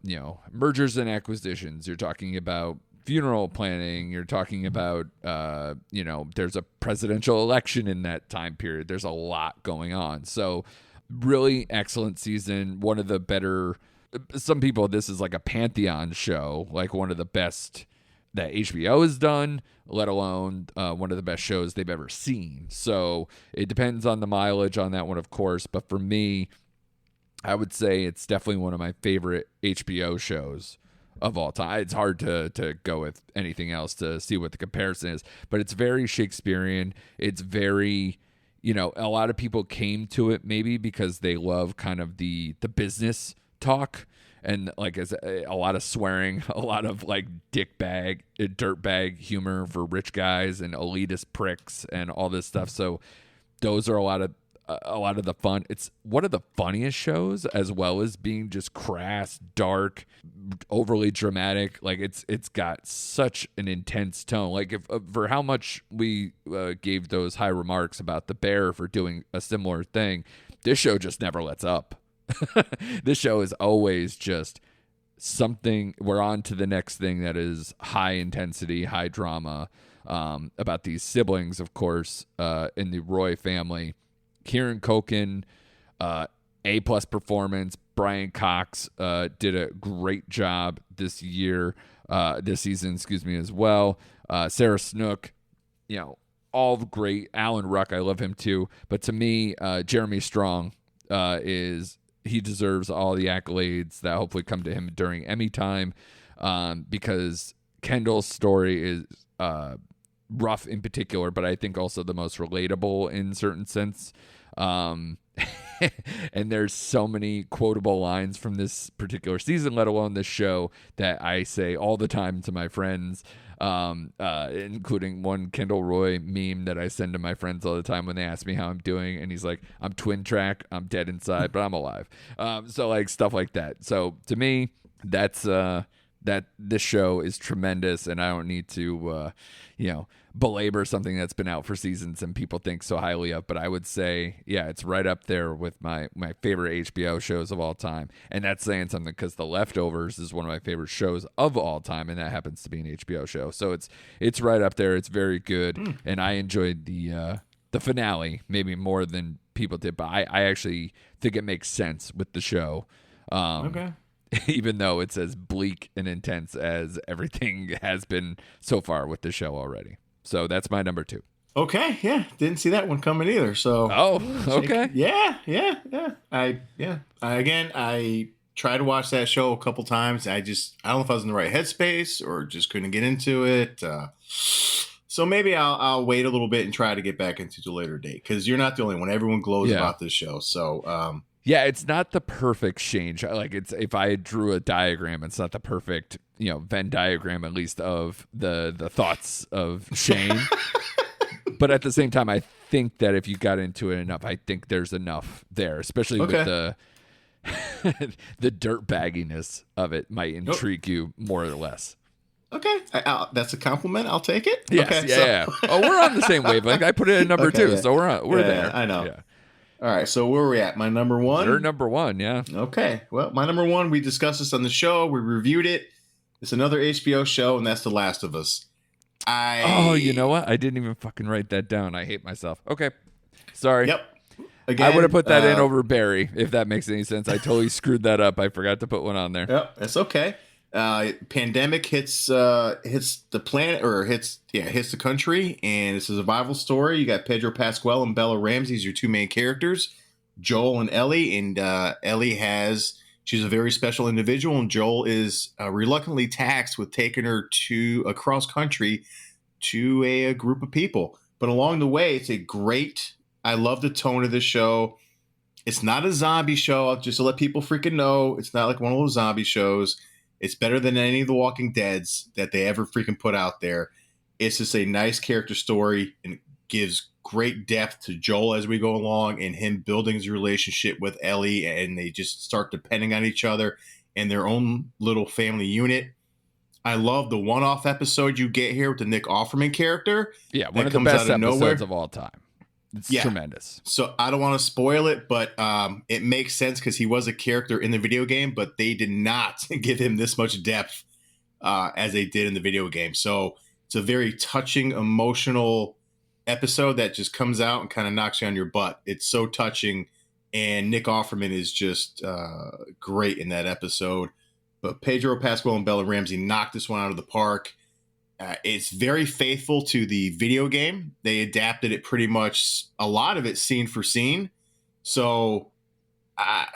mergers and acquisitions. You're talking about funeral planning. You're talking about, there's a presidential election in that time period. There's a lot going on. So really excellent season. One of the better, some people, this is like a Pantheon show, like one of the best that HBO has done, let alone one of the best shows they've ever seen. So it depends on the mileage on that one, of course. But for me, I would say it's definitely one of my favorite HBO shows of all time. It's hard to go with anything else to see what the comparison is, but it's very Shakespearean. It's very, a lot of people came to it maybe because they love kind of the business talk. And like as a lot of swearing, a lot of like dirtbag humor for rich guys and elitist pricks and all this stuff. So those are a lot of the fun. It's one of the funniest shows, as well as being just crass, dark, overly dramatic. Like it's got such an intense tone. Like if for how much we gave those high remarks about The Bear for doing a similar thing, this show just never lets up. This show is always just something. We're on to the next thing that is high intensity, high drama, about these siblings, of course, in the Roy family. Kieran Culkin, A+ performance. Brian Cox did a great job this season, as well. Sarah Snook, all great. Alan Ruck, I love him too. But to me, Jeremy Strong he deserves all the accolades that hopefully come to him during Emmy time, because Kendall's story is rough in particular, but I think also the most relatable in certain sense. And there's so many quotable lines from this particular season, let alone this show, that I say all the time to my friends, including one Kendall Roy meme that I send to my friends all the time when they ask me how I'm doing. And he's like, I'm twin track, I'm dead inside, but I'm alive. So like stuff like that. So to me, that's that this show is tremendous, and I don't need to, belabor something that's been out for seasons and people think so highly of. But I would say, yeah, it's right up there with my favorite HBO shows of all time. And that's saying something, because The Leftovers is one of my favorite shows of all time, and that happens to be an HBO show. So it's right up there. It's very good, and I enjoyed the finale maybe more than people did. But I actually think it makes sense with the show. Okay. Even though it's as bleak and intense as everything has been so far with the show already. So that's my number 2. Okay, yeah, didn't see that one coming either. So okay, yeah. I tried to watch that show a couple times. I don't know if I was in the right headspace or just couldn't get into it. So maybe I'll wait a little bit and try to get back into the later date, because you're not the only one. Everyone glows about this show. So yeah, it's not the perfect change. Like if I drew a diagram, it's not the perfect, Venn diagram, at least of the thoughts of Shane. But at the same time, I think that if you got into it enough, I think there's enough there, especially with the the dirt bagginess of it might intrigue you more or less. Okay, that's a compliment. I'll take it. Yes, okay, yeah. Oh, we're on the same wavelength. I put it at number 2, so we're there. I know. Yeah. All right, so where are we at? My number 1? You're number 1, yeah. Okay, well, my number 1, we discussed this on the show. We reviewed it. It's another HBO show, and that's The Last of Us. Oh, you know what? I didn't even fucking write that down. I hate myself. Okay, sorry. Yep. Again, I would have put that in over Barry, if that makes any sense. I totally screwed that up. I forgot to put one on there. Yep, that's okay. Pandemic hits the planet, or hits the country, and it's a survival story. You got Pedro Pascal and Bella Ramsey as your 2 main characters, Joel and Ellie. And Ellie she's a very special individual, and Joel is reluctantly taxed with taking her across country to a group of people. But along the way, I love the tone of the show. It's not a zombie show, just to let people freaking know. It's not like one of those zombie shows. It's better than any of the Walking Deads that they ever freaking put out there. It's just a nice character story, and it gives great depth to Joel as we go along, and him building his relationship with Ellie, and they just start depending on each other and their own little family unit. I love the one-off episode you get here with the Nick Offerman character. Yeah, one of the best episodes of all time. It's tremendous. So I don't want to spoil it, but it makes sense because he was a character in the video game, but they did not give him this much depth as they did in the video game. So it's a very touching, emotional episode that just comes out and kind of knocks you on your butt. It's so touching, and Nick Offerman is just great in that episode. But Pedro Pascal and Bella Ramsey knocked this one out of the park. It's very faithful to the video game. They adapted it pretty much, a lot of it scene for scene. So I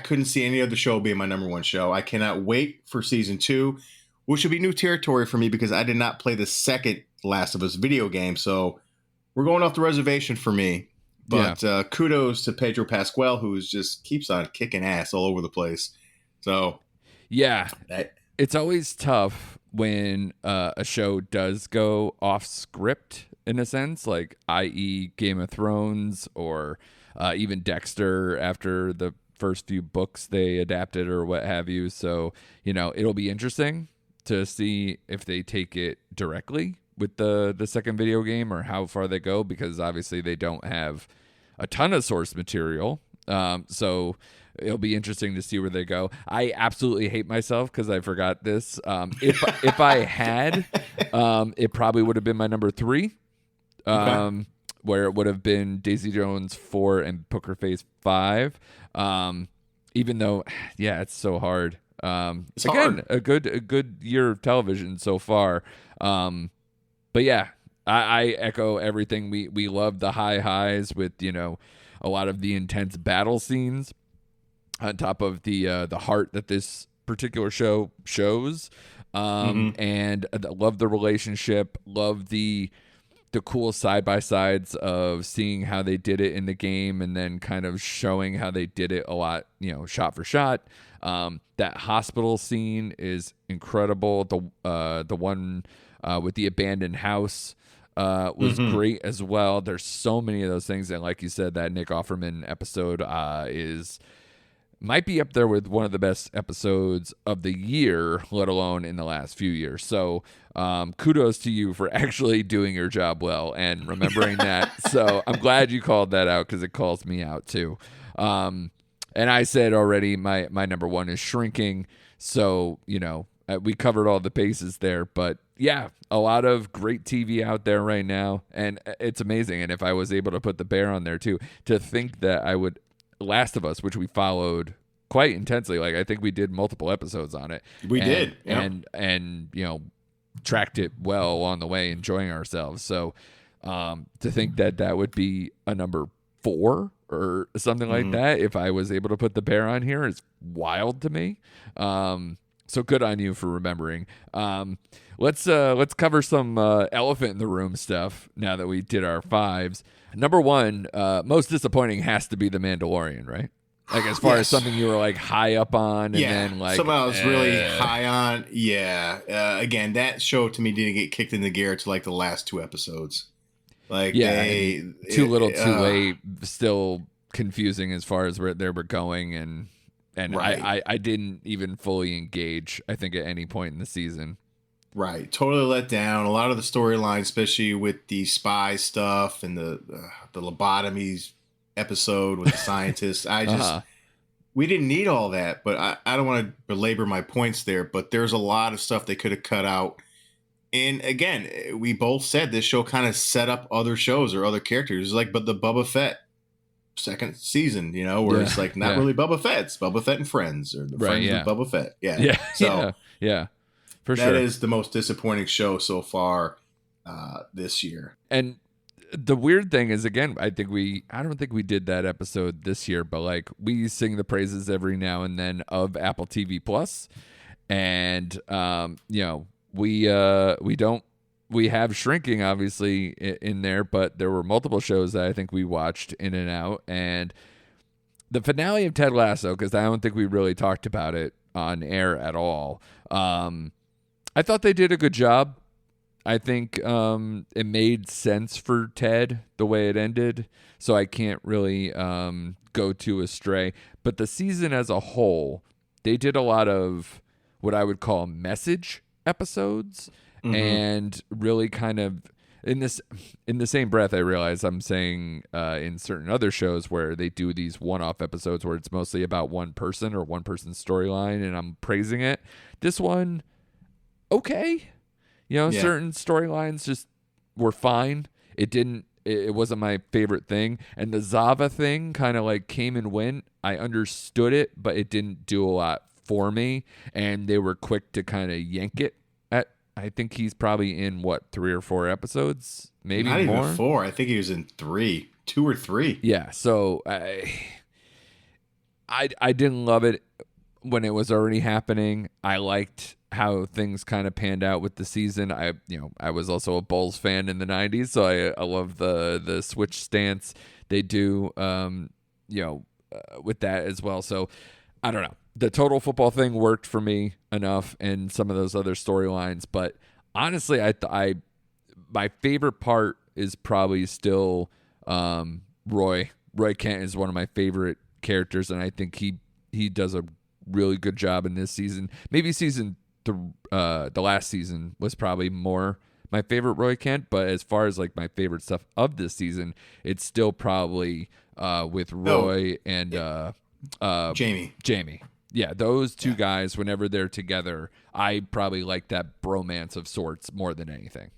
couldn't see any other show being my number 1 show. I cannot wait for season 2, which will be new territory for me because I did not play the second Last of Us video game. So we're going off the reservation for me. But kudos to Pedro Pascal, who just keeps on kicking ass all over the place. So yeah, it's always tough when a show does go off script in a sense, like i.e. Game of Thrones or even Dexter after the first few books they adapted or what have you. So, it'll be interesting to see if they take it directly with the second video game or how far they go, because obviously they don't have a ton of source material. So it'll be interesting to see where they go. I absolutely hate myself because I forgot this. If I had, it probably would have been my number 3. Okay. Where it would have been Daisy Jones 4 and Poker Face 5. Even though, yeah, it's so hard. It's again, hard. a good year of television so far. But yeah, I echo everything. We love the high highs with, a lot of the intense battle scenes on top of the heart that this particular show shows. And I love the relationship, love the cool side-by-sides of seeing how they did it in the game and then kind of showing how they did it a lot, shot for shot. That hospital scene is incredible. The one with the abandoned house was great as well. There's so many of those things. And like you said, that Nick Offerman episode might be up there with one of the best episodes of the year, let alone in the last few years. So kudos to you for actually doing your job well and remembering that. So I'm glad you called that out because it calls me out too. And I said already my number 1 is Shrinking. So, we covered all the bases there. But yeah, a lot of great TV out there right now. And it's amazing. And if I was able to put The Bear on there too, to think that I would... Last of Us, which we followed quite intensely. Like, I think we did multiple episodes on it. We did. Yeah. And tracked it well along the way, enjoying ourselves. So to think that would be a number 4 or something like that, if I was able to put The Bear on here, is wild to me. So good on you for remembering. Let's cover some elephant in the room stuff now that we did our 5s. Number 1, most disappointing has to be The Mandalorian, right? Like, as far as something you were like high up on, and then like something I was really high on. Yeah. Again, that show to me didn't get kicked into gear to like the last 2 episodes. Like, too little, too late. Still confusing as far as where they were going, and right. I didn't even fully engage, I think, at any point in the season. Right. Totally let down. A lot of the storyline, especially with the spy stuff and the lobotomies episode with the scientists. We didn't need all that, but I don't want to belabor my points there, but there's a lot of stuff they could have cut out. And again, we both said this show kind of set up other shows or other characters, but the Boba Fett second season, where it's like not really Boba Fett, it's Boba Fett and Friends, or the Friends of Boba Fett. Yeah. So yeah. For that sure. is the most disappointing show so far this year. And the weird thing is, again, I don't think we did that episode this year, but like, we sing the praises every now and then of Apple TV Plus, and we have Shrinking obviously in there, but there were multiple shows that I think we watched in and out, and the finale of Ted Lasso, because I don't think we really talked about it on air at all. I thought they did a good job. I think it made sense for Ted the way it ended, so I can't really go too astray. But the season as a whole, they did a lot of what I would call message episodes, and really kind of in the same breath, I realize I'm saying in certain other shows where they do these one-off episodes where it's mostly about one person or one person's storyline, and I'm praising it. This one, okay. Certain storylines just were fine. It wasn't my favorite thing. And the Zava thing kind of like came and went. I understood it, but it didn't do a lot for me. And they were quick to kind of yank it. I think he's probably in 3 or 4 episodes, maybe not more. Even 4. I think he was in 2 or 3. Yeah. So I didn't love it when it was already happening. I liked how things kind of panned out with the season. I was also a Bulls fan in the 90s, so I love the switch stance they do, with that as well. So I don't know. The total football thing worked for me enough, and some of those other storylines. But honestly, I my favorite part is probably still Roy. Roy Kent is one of my favorite characters, and I think he does a really good job in this season. Maybe the last season was probably more my favorite Roy Kent, but as far as like my favorite stuff of this season, it's still probably with Roy and Jamie. Yeah, those two guys, whenever they're together, I probably like that bromance of sorts more than anything.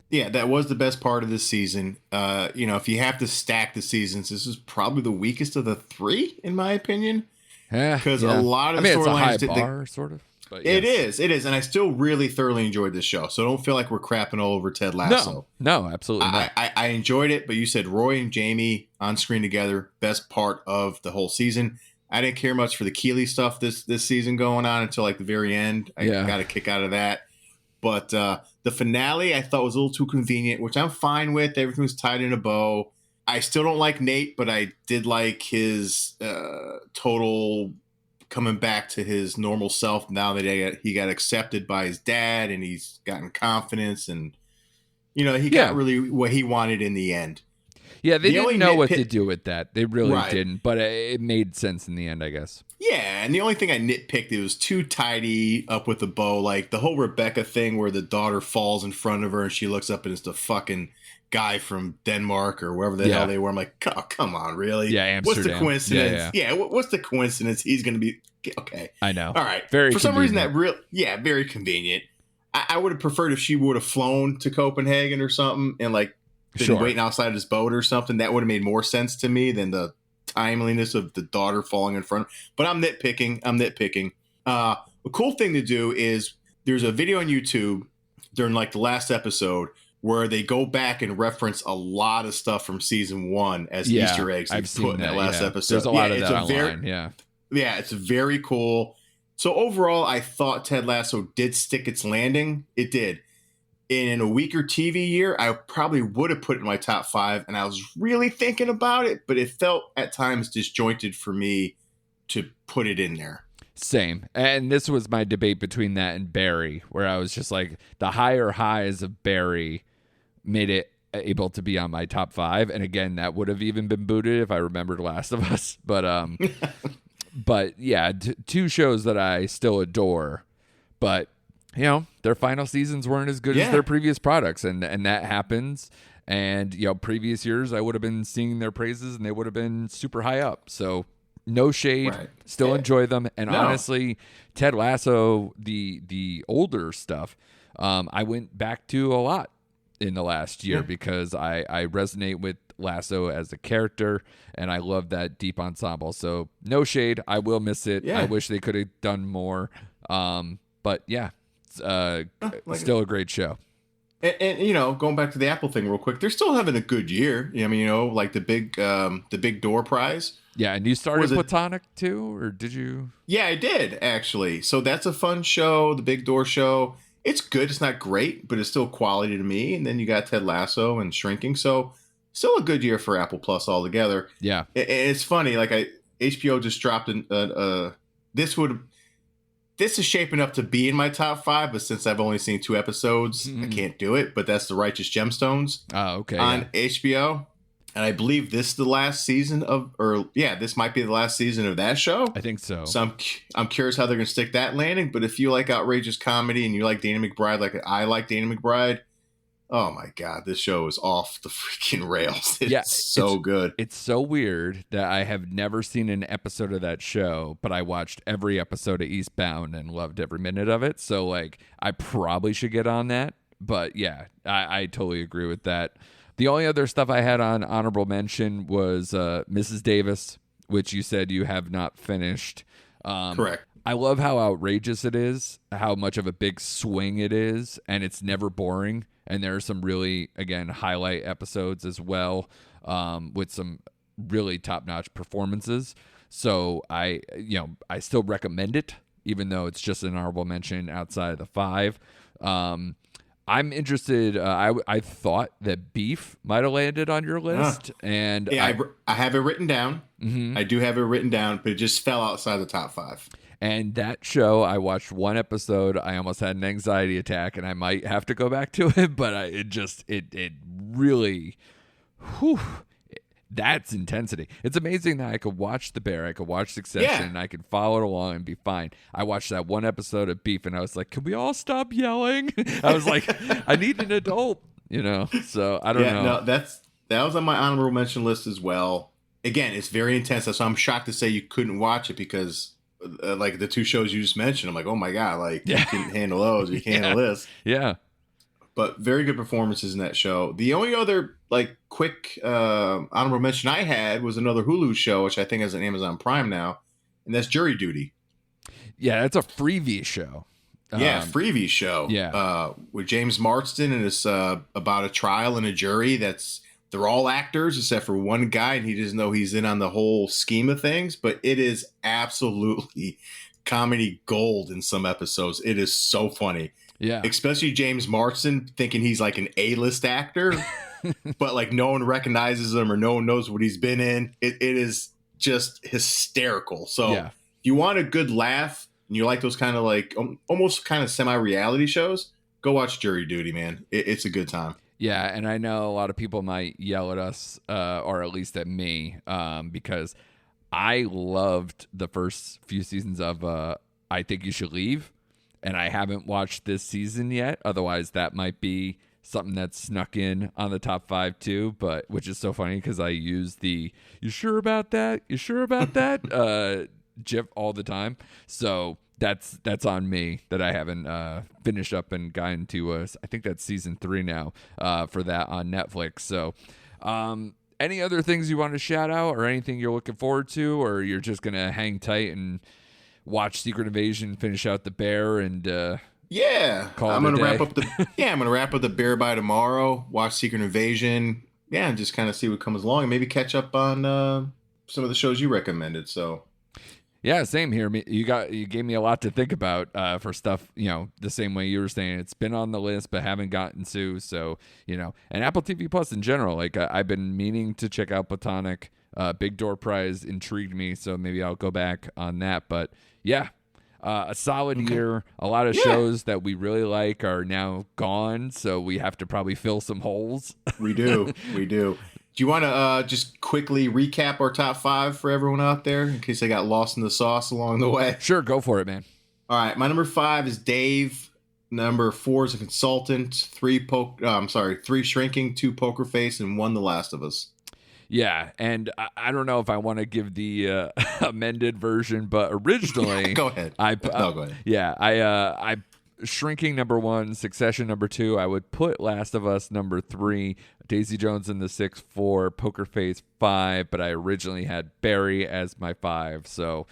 Yeah, that was the best part of this season. If you have to stack the seasons, this is probably the weakest of the three, in my opinion. Because a lot of the storylines, it's a high bar, sort of. But yes. It is, and I still really thoroughly enjoyed this show. So don't feel like we're crapping all over Ted Lasso. No, absolutely not. I enjoyed it, but you said Roy and Jamie on screen together, best part of the whole season. I didn't care much for the Keeley stuff this season going on until like the very end. I got a kick out of that. But the finale I thought was a little too convenient, which I'm fine with. Everything was tied in a bow. I still don't like Nate, but I did like his total coming back to his normal self now that he got accepted by his dad and he's gotten confidence and, he got really what he wanted in the end. Yeah, they didn't know what to do with that. They really didn't, but it made sense in the end, I guess. Yeah, and the only thing I nitpicked, it was too tidy up with the bow. Like the whole Rebecca thing where the daughter falls in front of her and she looks up and it's the fucking guy from Denmark or wherever the hell they were. I'm like, oh, come on, really? Yeah, Amsterdam. What's the coincidence? Yeah, what's the coincidence he's going to be? Okay. I know. All right. Very For some reason, very convenient. I would have preferred if she would have flown to Copenhagen or something and like been waiting outside his boat or something. That would have made more sense to me than the timeliness of the daughter falling in front. But I'm nitpicking. A cool thing to do is there's a video on YouTube during like the last episode where they go back and reference a lot of stuff from season 1 as Easter eggs. I've seen in that last episode. There's a lot of that online. Yeah, it's very cool. So overall, I thought Ted Lasso did stick its landing. It did. In a weaker TV year, I probably would have put it in my top 5, and I was really thinking about it, but it felt at times disjointed for me to put it in there. Same. And this was my debate between that and Barry, where I was just like, the higher highs of Barry made it able to be on my top 5. And again, that would have even been booted if I remembered Last of Us. But but yeah, two shows that I still adore, but their final seasons weren't as good as their previous products, and that happens. And previous years I would have been singing their praises, and they would have been super high up. So no shade, still enjoy them. And honestly, Ted Lasso, the older stuff, I went back to a lot in the last year because I resonate with Lasso as a character, and I love that deep ensemble. So no shade, I will miss it. I wish they could have done more. But yeah. Still a great show. And going back to the Apple thing real quick, they're still having a good year. I mean, like the big door prize. Yeah, and you started Platonic too, or did you? Yeah, I did actually. So that's a fun show, the Big Door show. It's good. It's not great, but it's still quality to me. And then you got Ted Lasso and Shrinking. So still a good year for Apple Plus altogether. Yeah, it's funny. Like HBO just dropped This is shaping up to be in my top 5, but since I've only seen 2 episodes, I can't do it. But that's The Righteous Gemstones on HBO. And I believe this is the last season this might be the last season of that show. I think so. So I'm curious how they're going to stick that landing. But if you like outrageous comedy and you like Danny McBride like I like Danny McBride, oh my God, this show is off the freaking rails. It's so good. It's so weird that I have never seen an episode of that show, but I watched every episode of Eastbound and loved every minute of it. So like, I probably should get on that. But yeah, I totally agree with that. The only other stuff I had on honorable mention was Mrs. Davis, which you said you have not finished. Correct. I love how outrageous it is, how much of a big swing it is, and it's never boring. And there are some really, again, highlight episodes as well, with some really top-notch performances. So I still recommend it, even though it's just an honorable mention outside of the 5. I'm interested. I thought that Beef might have landed on your list, and yeah, I have it written down. Mhm. I do have it written down, but it just fell outside the top 5. And that show, I watched one episode. I almost had an anxiety attack, and I might have to go back to it. But it really, whew, that's intensity. It's amazing that I could watch The Bear, I could watch Succession, and I could follow it along and be fine. I watched that one episode of Beef, and I was like, "Can we all stop yelling?" I was like, "I need an adult," So I don't know. No, that was on my honorable mention list as well. Again, it's very intense. So I'm shocked to say you couldn't watch it because, like the 2 shows you just mentioned, I'm like, oh my god, like you can handle those, you can't handle this. Yeah. But very good performances in that show. The only other like quick honorable mention I had was another Hulu show, which I think is on Amazon Prime now, and that's Jury Duty. Yeah, that's a freebie show. Freebie show. Yeah, with James Marsden, and it's about a trial and a jury they're all actors except for one guy, and he doesn't know he's in on the whole scheme of things. But it is absolutely comedy gold in some episodes. It is so funny. Yeah. Especially James Marsden thinking he's like an A-list actor, but like no one recognizes him or no one knows what he's been in. It is just hysterical. So if you want a good laugh and you like those kind of like almost kind of semi-reality shows, go watch Jury Duty, man. It's a good time. Yeah, and I know a lot of people might yell at us, or at least at me, because I loved the first few seasons of I Think You Should Leave, and I haven't watched this season yet. Otherwise, that might be something that's snuck in on the top 5 too, but which is so funny because I use the "You sure about that? You sure about that?" GIF all the time. So that's on me that I haven't finished up and gotten to. I think that's season 3 now for that on Netflix. So, any other things you want to shout out, or anything you're looking forward to, or you're just gonna hang tight and watch Secret Invasion, finish out The Bear, and I'm gonna wrap up the Bear by tomorrow. Watch Secret Invasion, and just kind of see what comes along, and maybe catch up on some of the shows you recommended. So. Yeah, same here. You gave me a lot to think about for stuff, the same way you were saying. It's been on the list, but haven't gotten to. So, and Apple TV Plus in general, like I've been meaning to check out Platonic. Big Door Prize intrigued me, so maybe I'll go back on that. But yeah, a solid year. A lot of shows that we really like are now gone, so we have to probably fill some holes. We do. Do you want to just quickly recap our top 5 for everyone out there in case they got lost in the sauce along the way? Sure, go for it, man. All right, my number 5 is Dave. Number 4 is A Consultant. 3 Shrinking, 2 Poker Face, and 1 The Last of Us. Yeah, and I don't know if I want to give the amended version, but originally, go ahead. Go ahead. Yeah, I Shrinking number 1, Succession number 2. I would put Last of Us number 3, Daisy Jones and the Six 4, Poker Face 5, but I originally had Barry as my 5. So,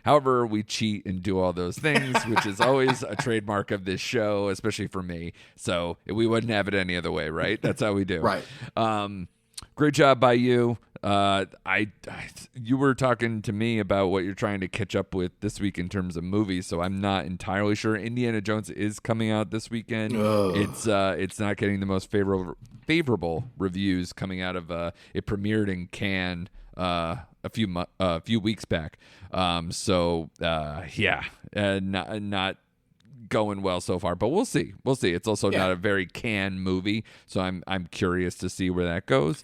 however we cheat and do all those things, which is always a trademark of this show, especially for me. So we wouldn't have it any other way, right? That's how we do. Right. Great job by you. You were talking to me about what you're trying to catch up with this week in terms of movies, so I'm not entirely sure. Indiana Jones is coming out this weekend. It's not getting the most favorable reviews coming out of it premiered in Cannes a few weeks back. Not going well so far, but we'll see. It's also not a very Cannes movie, so I'm curious to see where that goes.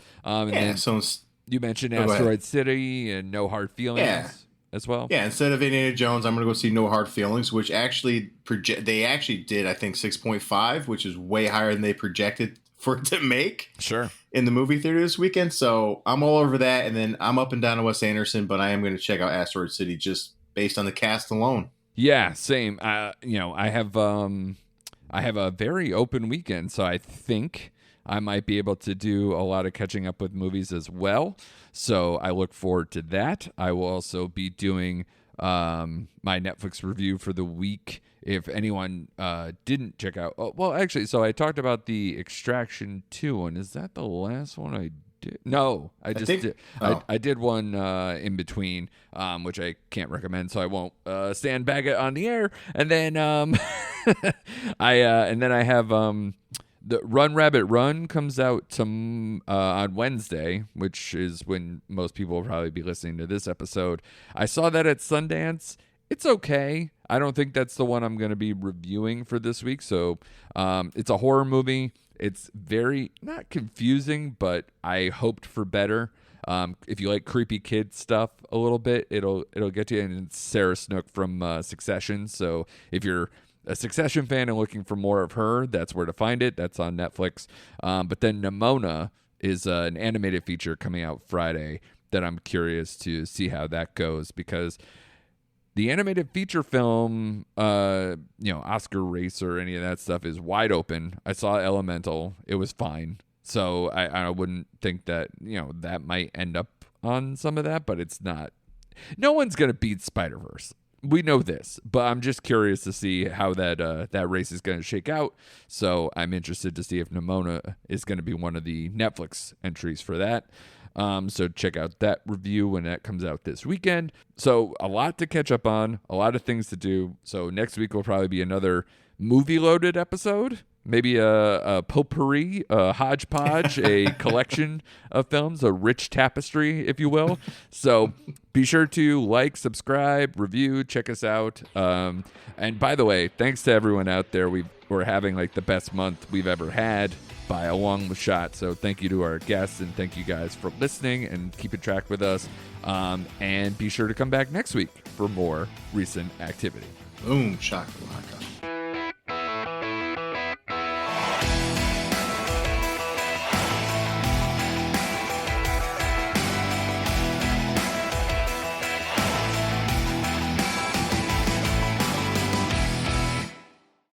You mentioned Asteroid City and No Hard Feelings as well. Yeah, instead of Indiana Jones, I'm going to go see No Hard Feelings, which actually they actually did, I think, 6.5, which is way higher than they projected for it to make. Sure. In the movie theater this weekend, so I'm all over that, and then I'm up and down to Wes Anderson, but I am going to check out Asteroid City just based on the cast alone. Yeah, same. I have a very open weekend, so I think I might be able to do a lot of catching up with movies as well. So I look forward to that. I will also be doing my Netflix review for the week. If anyone didn't check out, so I talked about the Extraction 2 one. Is that the last one I No, I just think- did. oh. I did one in between, which I can't recommend, so I won't sandbag it on the air. And then I have the Run Rabbit Run comes out on Wednesday, which is when most people will probably be listening to this episode. I saw that at Sundance. It's okay. I don't think that's the one I'm going to be reviewing for this week. So it's a horror movie. It's very not confusing, but I hoped for better. If you like creepy kid stuff a little bit, it'll get to you. And it's Sarah Snook from Succession. So if you're a Succession fan and looking for more of her, that's where to find it. That's on Netflix. But then Nimona is an animated feature coming out Friday that I'm curious to see how that goes, because the animated feature film, Oscar race or any of that stuff is wide open. I saw Elemental. It was fine. So I wouldn't think that, that might end up on some of that, but it's not. No one's going to beat Spider-Verse. We know this, but I'm just curious to see how that race is going to shake out. So I'm interested to see if Nimona is going to be one of the Netflix entries for that. So check out that review when that comes out this weekend. So a lot to catch up on, a lot of things to do. So next week will probably be another movie-loaded episode. Maybe a potpourri, a hodgepodge, a collection of films, a rich tapestry, if you will. So be sure to like, subscribe, review, check us out. And by the way, thanks to everyone out there. We're having like the best month we've ever had by a long shot. So thank you to our guests, and thank you guys for listening and keeping track with us. And be sure to come back next week for more recent activity. Boom, shakalaka.